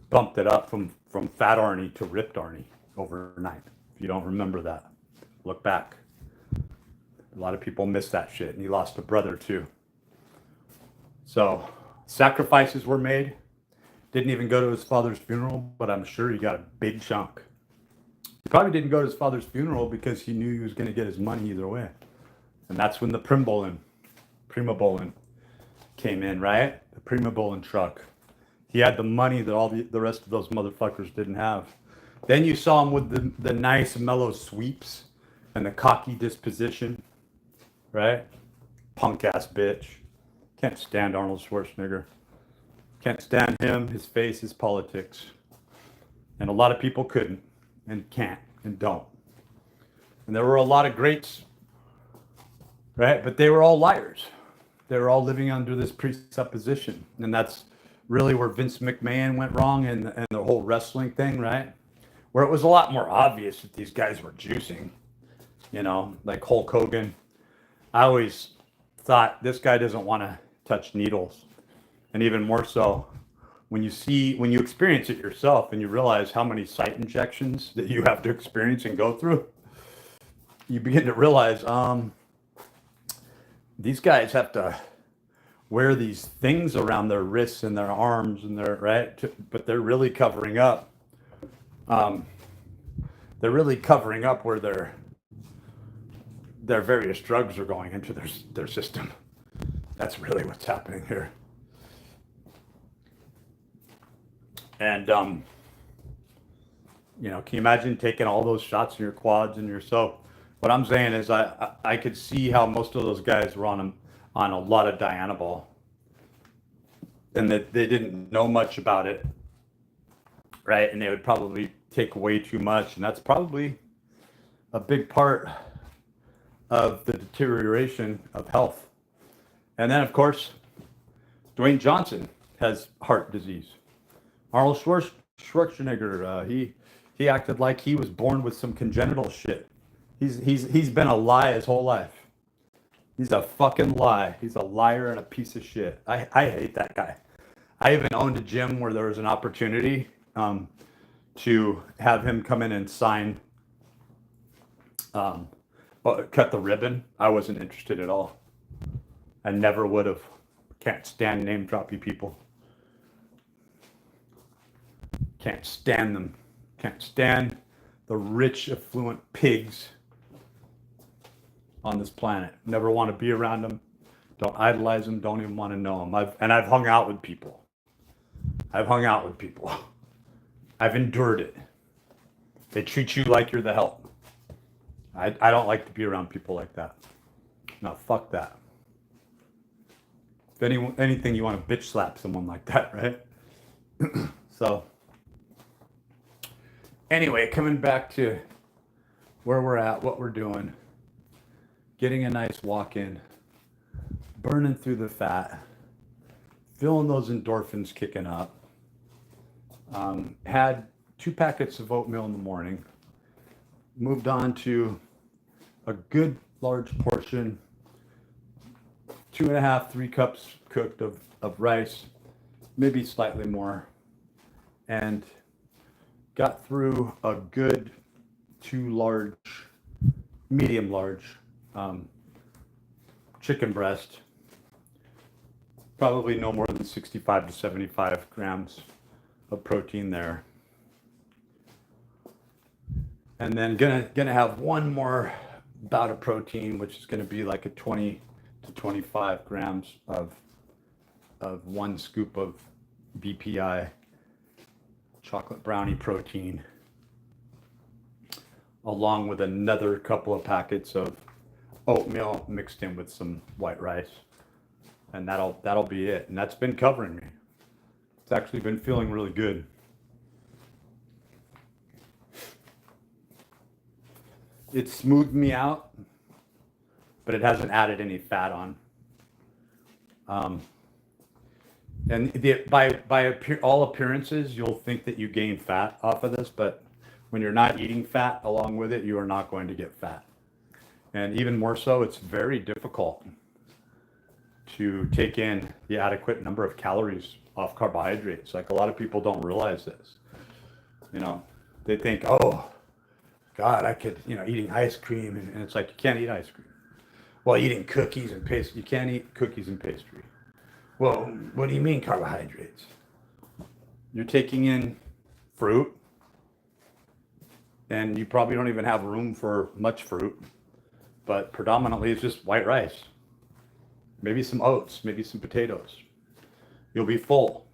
bumped it up from fat Arnie to ripped Arnie overnight. If you don't remember that, look back. A lot of people miss that shit, and he lost a brother too. So Sacrifices were made. Didn't even go to his father's funeral, but I'm sure he got a big chunk. He probably didn't go to his father's funeral because he knew he was going to get his money either way. And that's when the Prima Bolin came in, right? The Prima Bolin truck. He had the money that all the rest of those motherfuckers didn't have. Then you saw him with the nice mellow sweeps and the cocky disposition, right? Punk ass bitch. Can't stand Arnold Schwarzenegger. Can't stand him, his face, his politics. And a lot of people couldn't and can't and don't. And there were a lot of greats, right? But they were all liars. They were all living under this presupposition. And that's really where Vince McMahon went wrong and the whole wrestling thing, right? Where it was a lot more obvious that these guys were juicing, you know, like Hulk Hogan. I always thought this guy doesn't want to touch needles. And even more so, when you experience it yourself and you realize how many site injections that you have to experience and go through, you begin to realize these guys have to wear these things around their wrists and their arms and their but they're really covering up. They're really covering up where their various drugs are going into their system. That's really what's happening here. And you know, can you imagine taking all those shots in your quads and your so? What I'm saying is, I could see how most of those guys were on a lot of Dianabol, and that they didn't know much about it, right? And they would probably take way too much, and that's probably a big part of the deterioration of health. And then, of course, Dwayne Johnson has heart disease. Arnold Schwarzenegger, he acted like he was born with some congenital shit. He's been a lie his whole life. He's a fucking lie. He's a liar and a piece of shit. I hate that guy. I even owned a gym where there was an opportunity to have him come in and sign, cut the ribbon. I wasn't interested at all. I never would have. Can't stand name droppy people. Can't stand them. Can't stand the rich, affluent pigs on this planet. Never want to be around them. Don't idolize them. Don't even want to know them. I've hung out with people. I've endured it. They treat you like you're the help. I don't like to be around people like that. No, fuck that. If anything, you want to bitch slap someone like that, right? So, anyway, coming back to where we're at, what we're doing, getting a nice walk in, burning through the fat, feeling those endorphins kicking up. Had 2 packets of oatmeal in the morning, moved on to a good large portion, 2.5, 3 cups cooked of rice, maybe slightly more, and got through a good 2 medium large chicken breast, probably no more than 65 to 75 grams of protein there. And then gonna have one more bout of protein, which is gonna be like a 20 to 25 grams of 1 scoop of BPI chocolate brownie protein, along with another couple of packets of oatmeal mixed in with some white rice. And that'll be it. And that's been covering me. It's actually been feeling really good. It smoothed me out, but it hasn't added any fat on. And by all appearances, you'll think that you gain fat off of this, but when you're not eating fat along with it, you are not going to get fat. And even more so, it's very difficult to take in the adequate number of calories off carbohydrates. Like, a lot of people don't realize this. You know, they think, oh, God, I could, eating ice cream, and it's like, you can't eat ice cream. Well, eating cookies and pastry, you can't eat cookies and pastry. Well, what do you mean carbohydrates? You're taking in fruit, and you probably don't even have room for much fruit, but predominantly it's just white rice, maybe some oats, maybe some potatoes. You'll be full.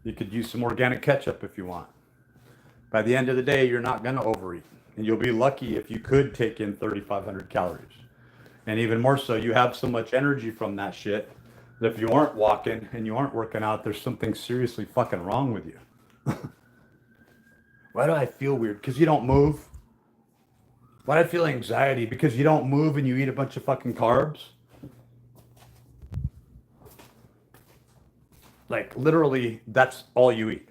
You could use some organic ketchup if you want. By the end of the day, you're not going to overeat. And you'll be lucky if you could take in 3,500 calories. And even more so, you have so much energy from that shit that if you aren't walking and you aren't working out, there's something seriously fucking wrong with you. Why do I feel weird? Because you don't move. Why do I feel anxiety? Because you don't move and you eat a bunch of fucking carbs. Like literally, that's all you eat.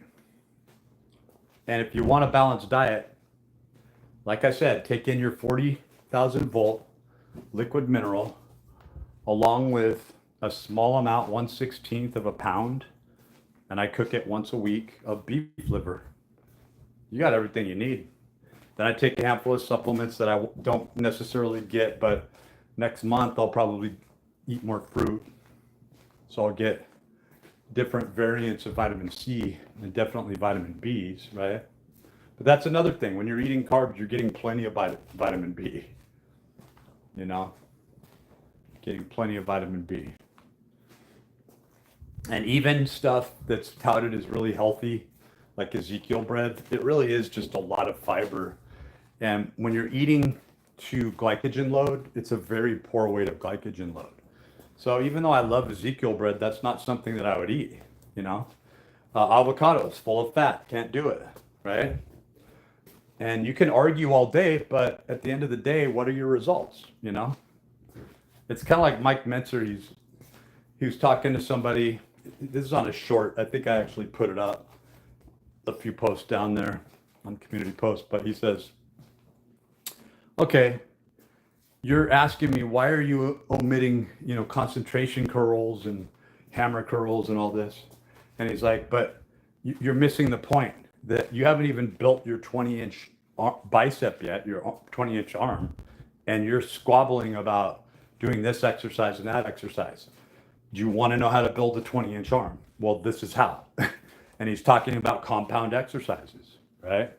And if you want a balanced diet, like I said, take in your 40,000 volt liquid mineral along with a small amount, 1/16 of a pound, and I cook it once a week of beef liver. You got everything you need. Then I take a handful of supplements that I don't necessarily get, but next month I'll probably eat more fruit. So I'll get different variants of vitamin C and definitely vitamin B's, right? But that's another thing. When you're eating carbs, you're getting plenty of vitamin B. You know, getting plenty of vitamin B. And even stuff that's touted as really healthy, like Ezekiel bread, it really is just a lot of fiber. And when you're eating to glycogen load, it's a very poor weight of glycogen load. So even though I love Ezekiel bread, that's not something that I would eat, you know? Avocados, full of fat, can't do it, right? And you can argue all day, but at the end of the day, what are your results, you know? It's kind of like Mike Mentzer, he was talking to somebody, this is on a short, I think I actually put it up, a few posts down there on community posts, but he says, okay, you're asking me, why are you omitting, you know, concentration curls and hammer curls and all this? And he's like, but you're missing the point that you haven't even built your 20-inch bicep yet, your 20-inch arm, and you're squabbling about doing this exercise and that exercise. Do you want to know how to build a 20-inch arm? Well, this is how. And he's talking about compound exercises, right?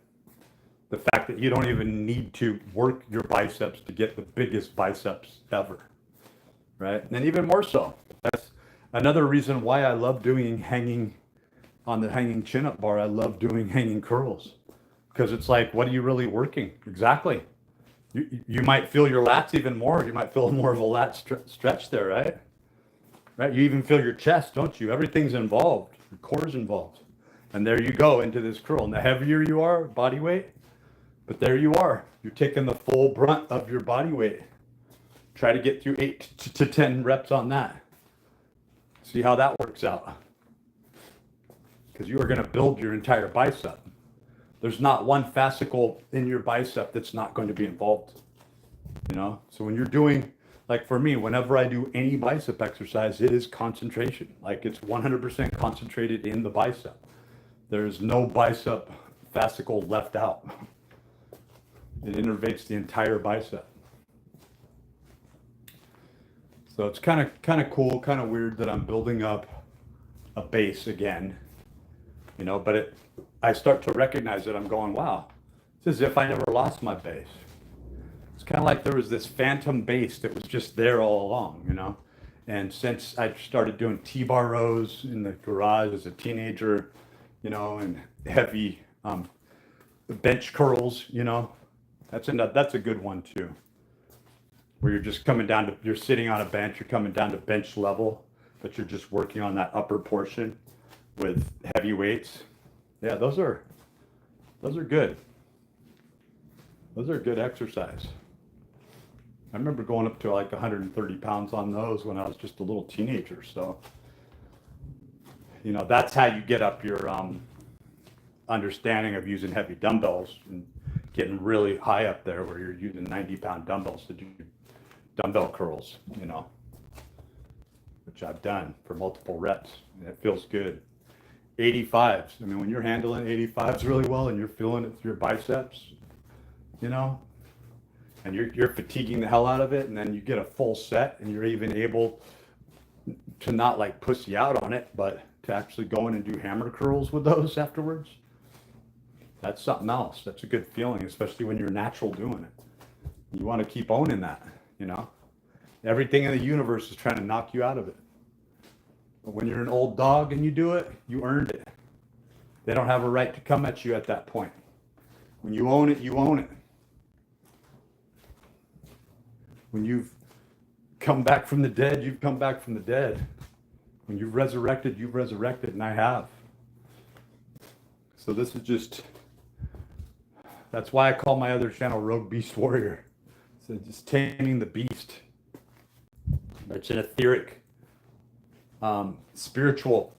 The fact that you don't even need to work your biceps to get the biggest biceps ever, right? And even more so, that's another reason why I love doing hanging on the hanging chin-up bar. I love doing hanging curls because it's like, what are you really working? Exactly. You might feel your lats even more. You might feel more of a lat stretch there, right? Right? You even feel your chest, don't you? Everything's involved. Your core's involved. And there you go into this curl. And the heavier you are, body weight, but there you are. You're taking the full brunt of your body weight. Try to get through 8 to 10 reps on that. See how that works out. Because you are going to build your entire bicep. There's not one fascicle in your bicep that's not going to be involved. You know? So when you're doing, like for me, whenever I do any bicep exercise, it is concentration. Like it's 100% concentrated in the bicep. There's no bicep fascicle left out. It innervates the entire bicep. So it's kind of cool, kind of weird that I'm building up a base again, you know, but I start to recognize it. I'm going, wow, it's as if I never lost my base. It's kind of like there was this phantom base that was just there all along, you know. And since I started doing T-bar rows in the garage as a teenager, you know, and heavy bench curls, you know, that's a good one too. Where you're just coming down to, you're sitting on a bench, you're coming down to bench level, but you're just working on that upper portion with heavy weights. Yeah, those are good. Those are good exercise. I remember going up to like 130 pounds on those when I was just a little teenager. So, you know, that's how you get up your understanding of using heavy dumbbells and getting really high up there where you're using 90-pound dumbbells to do dumbbell curls, you know, which I've done for multiple reps, and it feels good. 85s. I mean, when you're handling 85s really well and you're feeling it through your biceps, you know, and you're fatiguing the hell out of it, and then you get a full set and you're even able to not like pussy out on it, but to actually go in and do hammer curls with those afterwards, that's something else. That's a good feeling, especially when you're natural doing it. You want to keep owning that, you know? Everything in the universe is trying to knock you out of it. But when you're an old dog and you do it, you earned it. They don't have a right to come at you at that point. When you own it, you own it. When you've come back from the dead, you've come back from the dead. When you've resurrected, and I have. So this is just, that's why I call my other channel Rogue Beast Warrior. So just taming the beast. It's an etheric, spiritual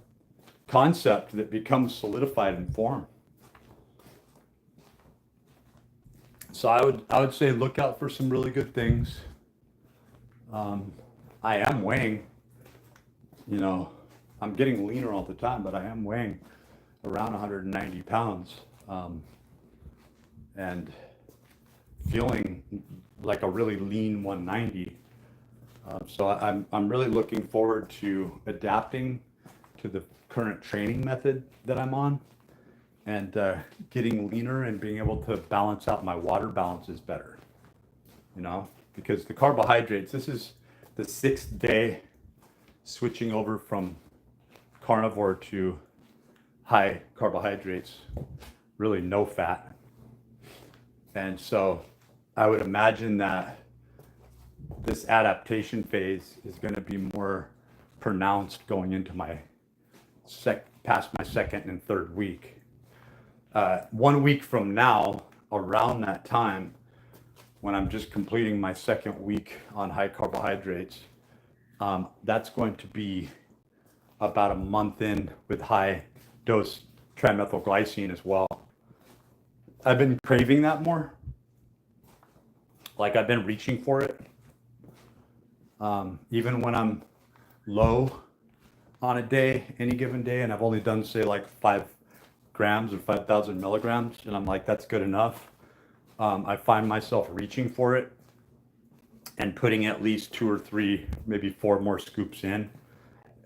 concept that becomes solidified in form. So I would say look out for some really good things. I am weighing, you know, I'm getting leaner all the time, but I am weighing around 190 pounds, and feeling like a really lean 190. So I'm really looking forward to adapting to the current training method that I'm on, and getting leaner and being able to balance out my water balances better, you know, because the carbohydrates, this is the 6th day switching over from carnivore to high carbohydrates, really no fat. And so I would imagine that this adaptation phase is going to be more pronounced going into my past my 2nd and 3rd week. 1 week from now, around that time, when I'm just completing my 2nd week on high carbohydrates, that's going to be about a month in with high dose trimethylglycine as well. I've been craving that more. Like I've been reaching for it. Even when I'm low on a day, any given day, and I've only done say like 5 grams or 5,000 milligrams, and I'm like, that's good enough. I find myself reaching for it and putting at least 2 or 3, maybe 4 more scoops in,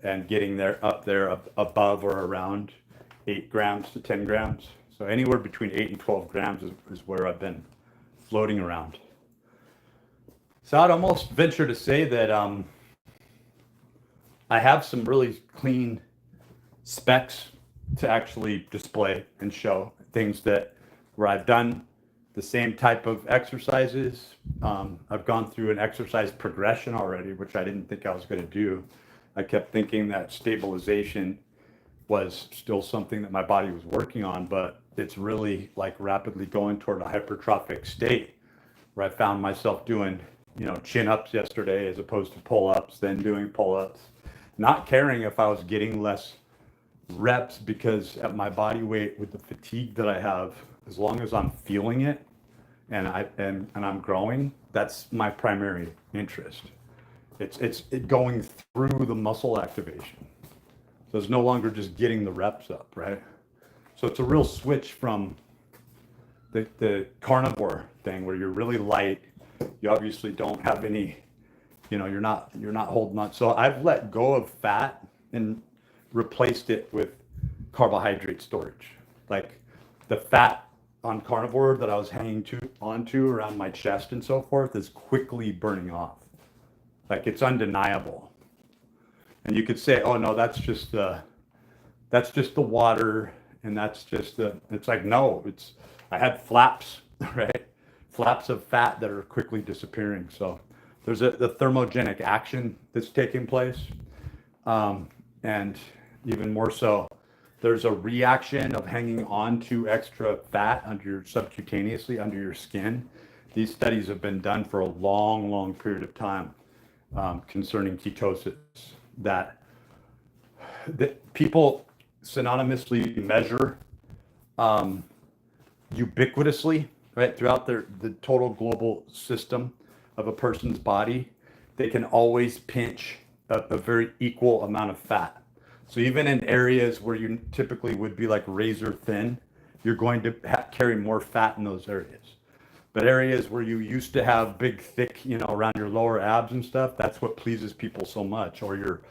and getting up there above or around 8 grams to 10 grams. So anywhere between 8 and 12 grams is where I've been floating around. So I'd almost venture to say that I have some really clean specs to actually display and show things that where I've done the same type of exercises. I've gone through an exercise progression already, which I didn't think I was going to do. I kept thinking that stabilization was still something that my body was working on, but it's really like rapidly going toward a hypertrophic state where I found myself doing, you know, chin-ups yesterday as opposed to pull-ups, then doing pull-ups, not caring if I was getting less reps, because at my body weight with the fatigue that I have, as long as I'm feeling it and I'm growing, that's my primary interest. It's going through the muscle activation. So it's no longer just getting the reps up, right? So it's a real switch from the carnivore thing where you're really light. You obviously don't have any, you know, you're not holding on. So I've let go of fat and replaced it with carbohydrate storage. Like the fat on carnivore that I was hanging onto around my chest and so forth is quickly burning off. Like it's undeniable. And you could say, oh no, that's just the water, and that's just it's like, no, I had flaps, right? Flaps of fat that are quickly disappearing. So there's the thermogenic action that's taking place. And even more so, there's a reaction of hanging on to extra fat subcutaneously under your skin. These studies have been done for a long, long period of time concerning ketosis, that people synonymously measure ubiquitously, right, throughout the total global system of a person's body. They can always pinch a very equal amount of fat. So even in areas where you typically would be like razor thin, you're going to carry more fat in those areas. But areas where you used to have big, thick, you know, around your lower abs and stuff, that's what pleases people so much. Or your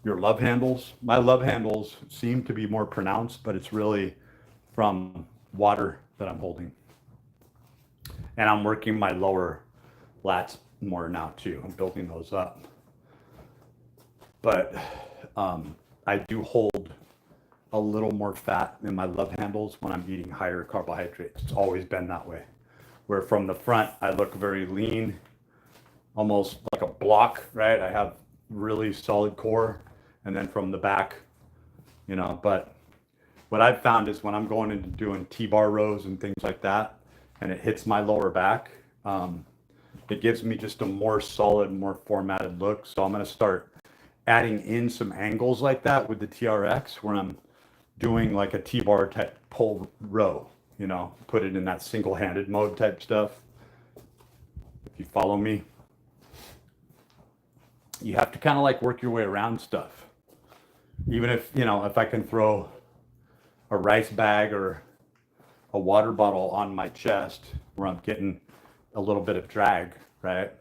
your love handles. My love handles seem to be more pronounced, but it's really from water that I'm holding. And I'm working my lower lats more now too. I'm building those up. But I do hold a little more fat in my love handles when I'm eating higher carbohydrates. It's always been that way. Where from the front, I look very lean, almost like a block, right? I have really solid core. And then from the back, but what I've found is when I'm going into doing T-bar rows and things like that, and it hits my lower back, it gives me just a more solid, more formatted look. So I'm going to start adding in some angles like that with the TRX where I'm doing like a T-bar type pull row, put it in that single-handed mode type stuff. If you follow me, you have to kind of like work your way around stuff. Even if I can throw a rice bag or a water bottle on my chest where I'm getting a little bit of drag, right?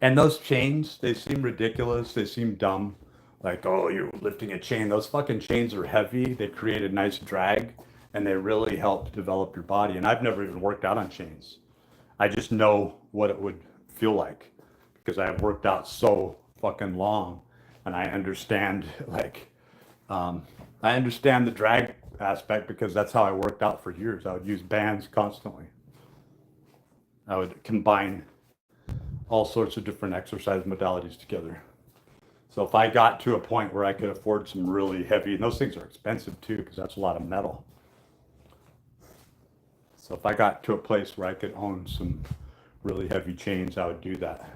And those chains, they seem ridiculous. They seem dumb. Like, oh, you're lifting a chain. Those fucking chains are heavy. They create a nice drag and they really help develop your body. And I've never even worked out on chains. I just know what it would feel like because I have worked out so fucking long and I understand I understand the drag aspect because that's how I worked out for years. I would use bands constantly. I would combine all sorts of different exercise modalities together. So if I got to a point where I could afford some really heavy, and those things are expensive too, because that's a lot of metal. So if I got to a place where I could own some really heavy chains, I would do that.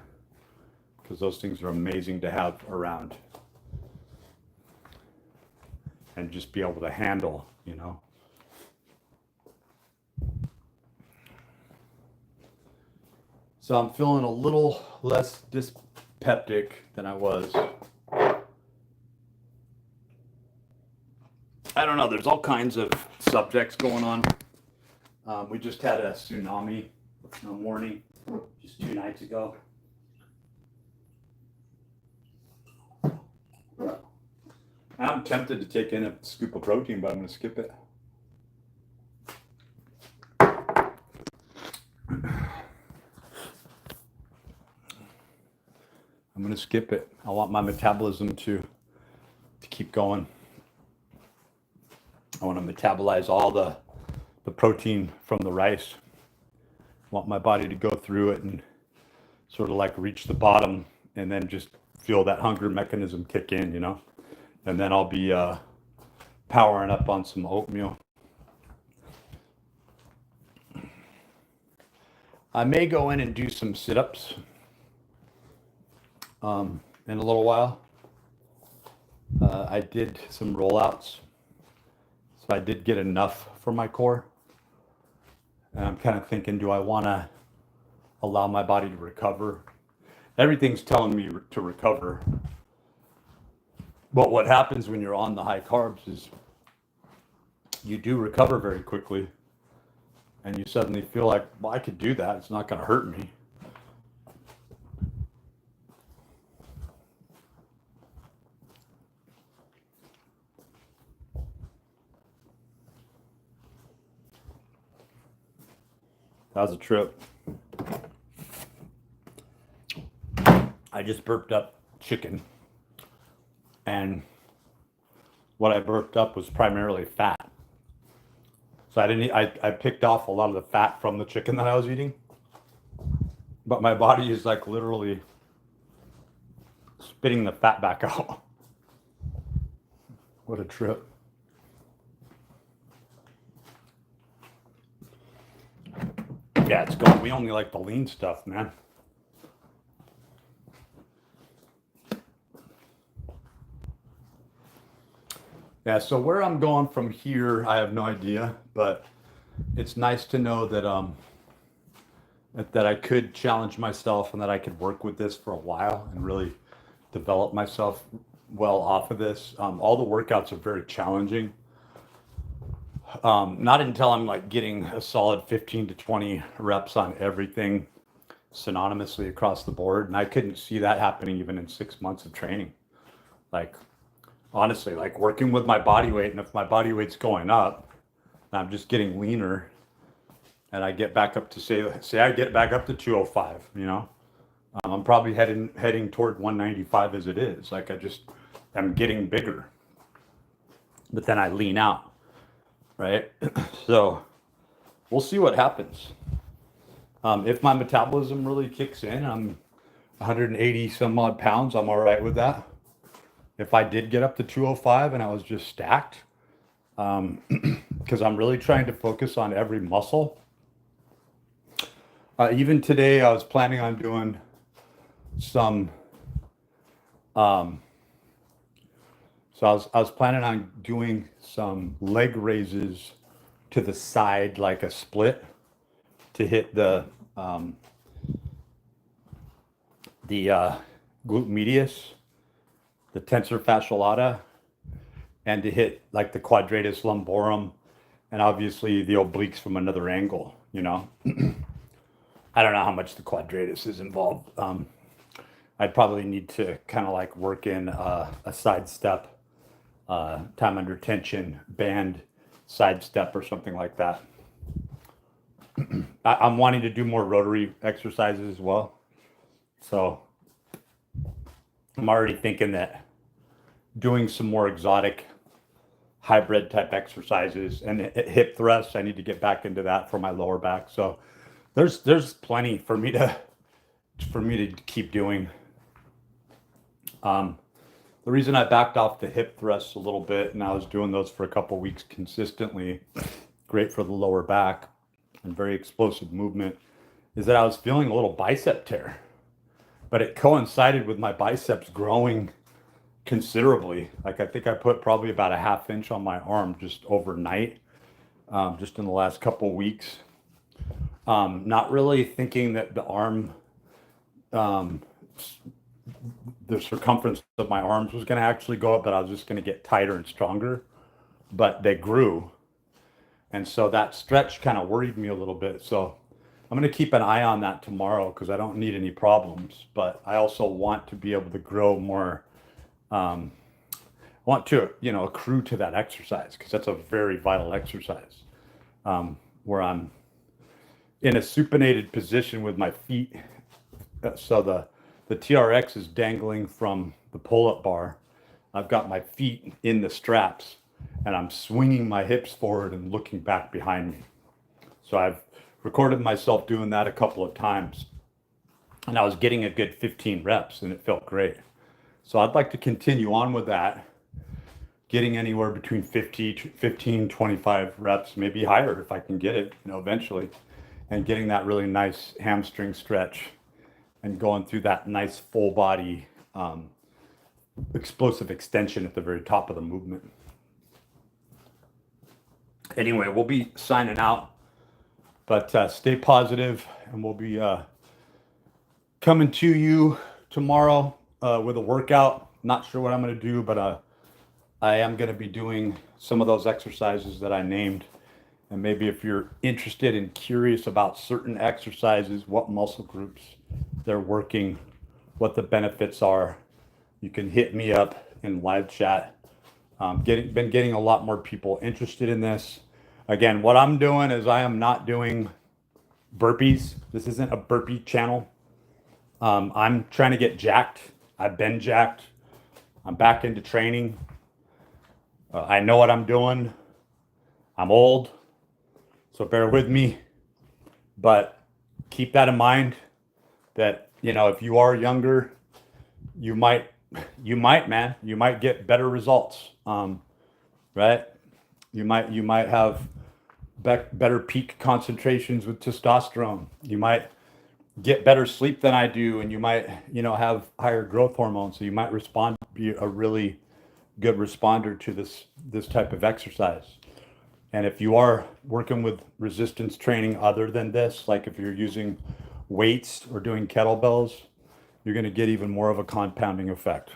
Because those things are amazing to have around. And just be able to handle, So I'm feeling a little less dyspeptic than I was. I don't know, there's all kinds of subjects going on. We just had a tsunami in the morning, just 2 nights ago. I'm tempted to take in a scoop of protein, but I'm going to skip it. I'm going to skip it. I want my metabolism to keep going. I want to metabolize all the protein from the rice. I want my body to go through it and sort of like reach the bottom and then just feel that hunger mechanism kick in, And then I'll be powering up on some oatmeal. I may go in and do some sit-ups in a little while. I did some rollouts. So I did get enough for my core. And I'm kind of thinking, do I want to allow my body to recover? Everything's telling me to recover. But what happens when you're on the high carbs is you do recover very quickly. And you suddenly feel like, well, I could do that. It's not going to hurt me. That was a trip. I just burped up chicken. And what I burped up was primarily fat. So I picked off a lot of the fat from the chicken that I was eating. But my body is like literally spitting the fat back out. What a trip. Yeah, it's going. We only like the lean stuff, man. Yeah, so where I'm going from here, I have no idea, but it's nice to know that that I could challenge myself and that I could work with this for a while and really develop myself well off of this. All the workouts are very challenging. Not until I'm like getting a solid 15 to 20 reps on everything synonymously across the board. And I couldn't see that happening even in 6 months of training. Like, honestly, like working with my body weight, and if my body weight's going up, and I'm just getting leaner, and I get back up to say I get back up to 205, you know, I'm probably heading toward 195 as it is. Like I'm getting bigger, but then I lean out, right? So we'll see what happens. If my metabolism really kicks in, I'm 180 some odd pounds. I'm all right with that. If I did get up to 205 and I was just stacked, because I'm really trying to focus on every muscle. Even today, I was planning on doing some. So I was planning on doing some leg raises to the side, like a split, to hit the glute medius, the tensor fasciae lata, and to hit like the quadratus lumborum, and obviously the obliques from another angle. You know, I don't know how much the quadratus is involved. I'd probably need to kind of like work in a sidestep, time under tension band sidestep or something like that. I'm wanting to do more rotary exercises as well. So I'm already thinking that doing some more exotic hybrid type exercises and hip thrusts, I need to get back into that for my lower back. So there's plenty for me to keep doing. The reason I backed off the hip thrusts a little bit, and I was doing those for a couple weeks consistently, great for the lower back and very explosive movement, is that I was feeling a little bicep tear, but it coincided with my biceps growing considerably. Like I think I put probably about a half inch on my arm just overnight, just in the last couple weeks. Not really thinking that the arm, the circumference of my arms was going to actually go up, but I was just going to get tighter and stronger. But they grew. And so that stretch kind of worried me a little bit. So I'm going to keep an eye on that tomorrow because I don't need any problems. But I also want to be able to grow more. Want to, accrue to that exercise because that's a very vital exercise, where I'm in a supinated position with my feet. So the TRX is dangling from the pull-up bar. I've got my feet in the straps and I'm swinging my hips forward and looking back behind me. So I've recorded myself doing that a couple of times and I was getting a good 15 reps and it felt great. So I'd like to continue on with that, getting anywhere between 15, 25 reps, maybe higher if I can get it, eventually, and getting that really nice hamstring stretch and going through that nice full body explosive extension at the very top of the movement. Anyway, we'll be signing out, but stay positive, and we'll be coming to you tomorrow with a workout. Not sure what I'm going to do, but I am going to be doing some of those exercises that I named. And maybe if you're interested and curious about certain exercises, what muscle groups they're working, what the benefits are, you can hit me up in live chat. Been getting a lot more people interested in this. Again, what I'm doing is I am not doing burpees. This isn't a burpee channel. I'm trying to get jacked. I've been jacked. I'm back into training. I know what I'm doing. I'm old, so bear with me. But keep that in mind that, if you are younger, you might get better results. Right? You might have better peak concentrations with testosterone. You might get better sleep than I do, and you might, have higher growth hormones. So you might be a really good responder to this type of exercise. And if you are working with resistance training other than this, like if you're using weights or doing kettlebells, you're going to get even more of a compounding effect.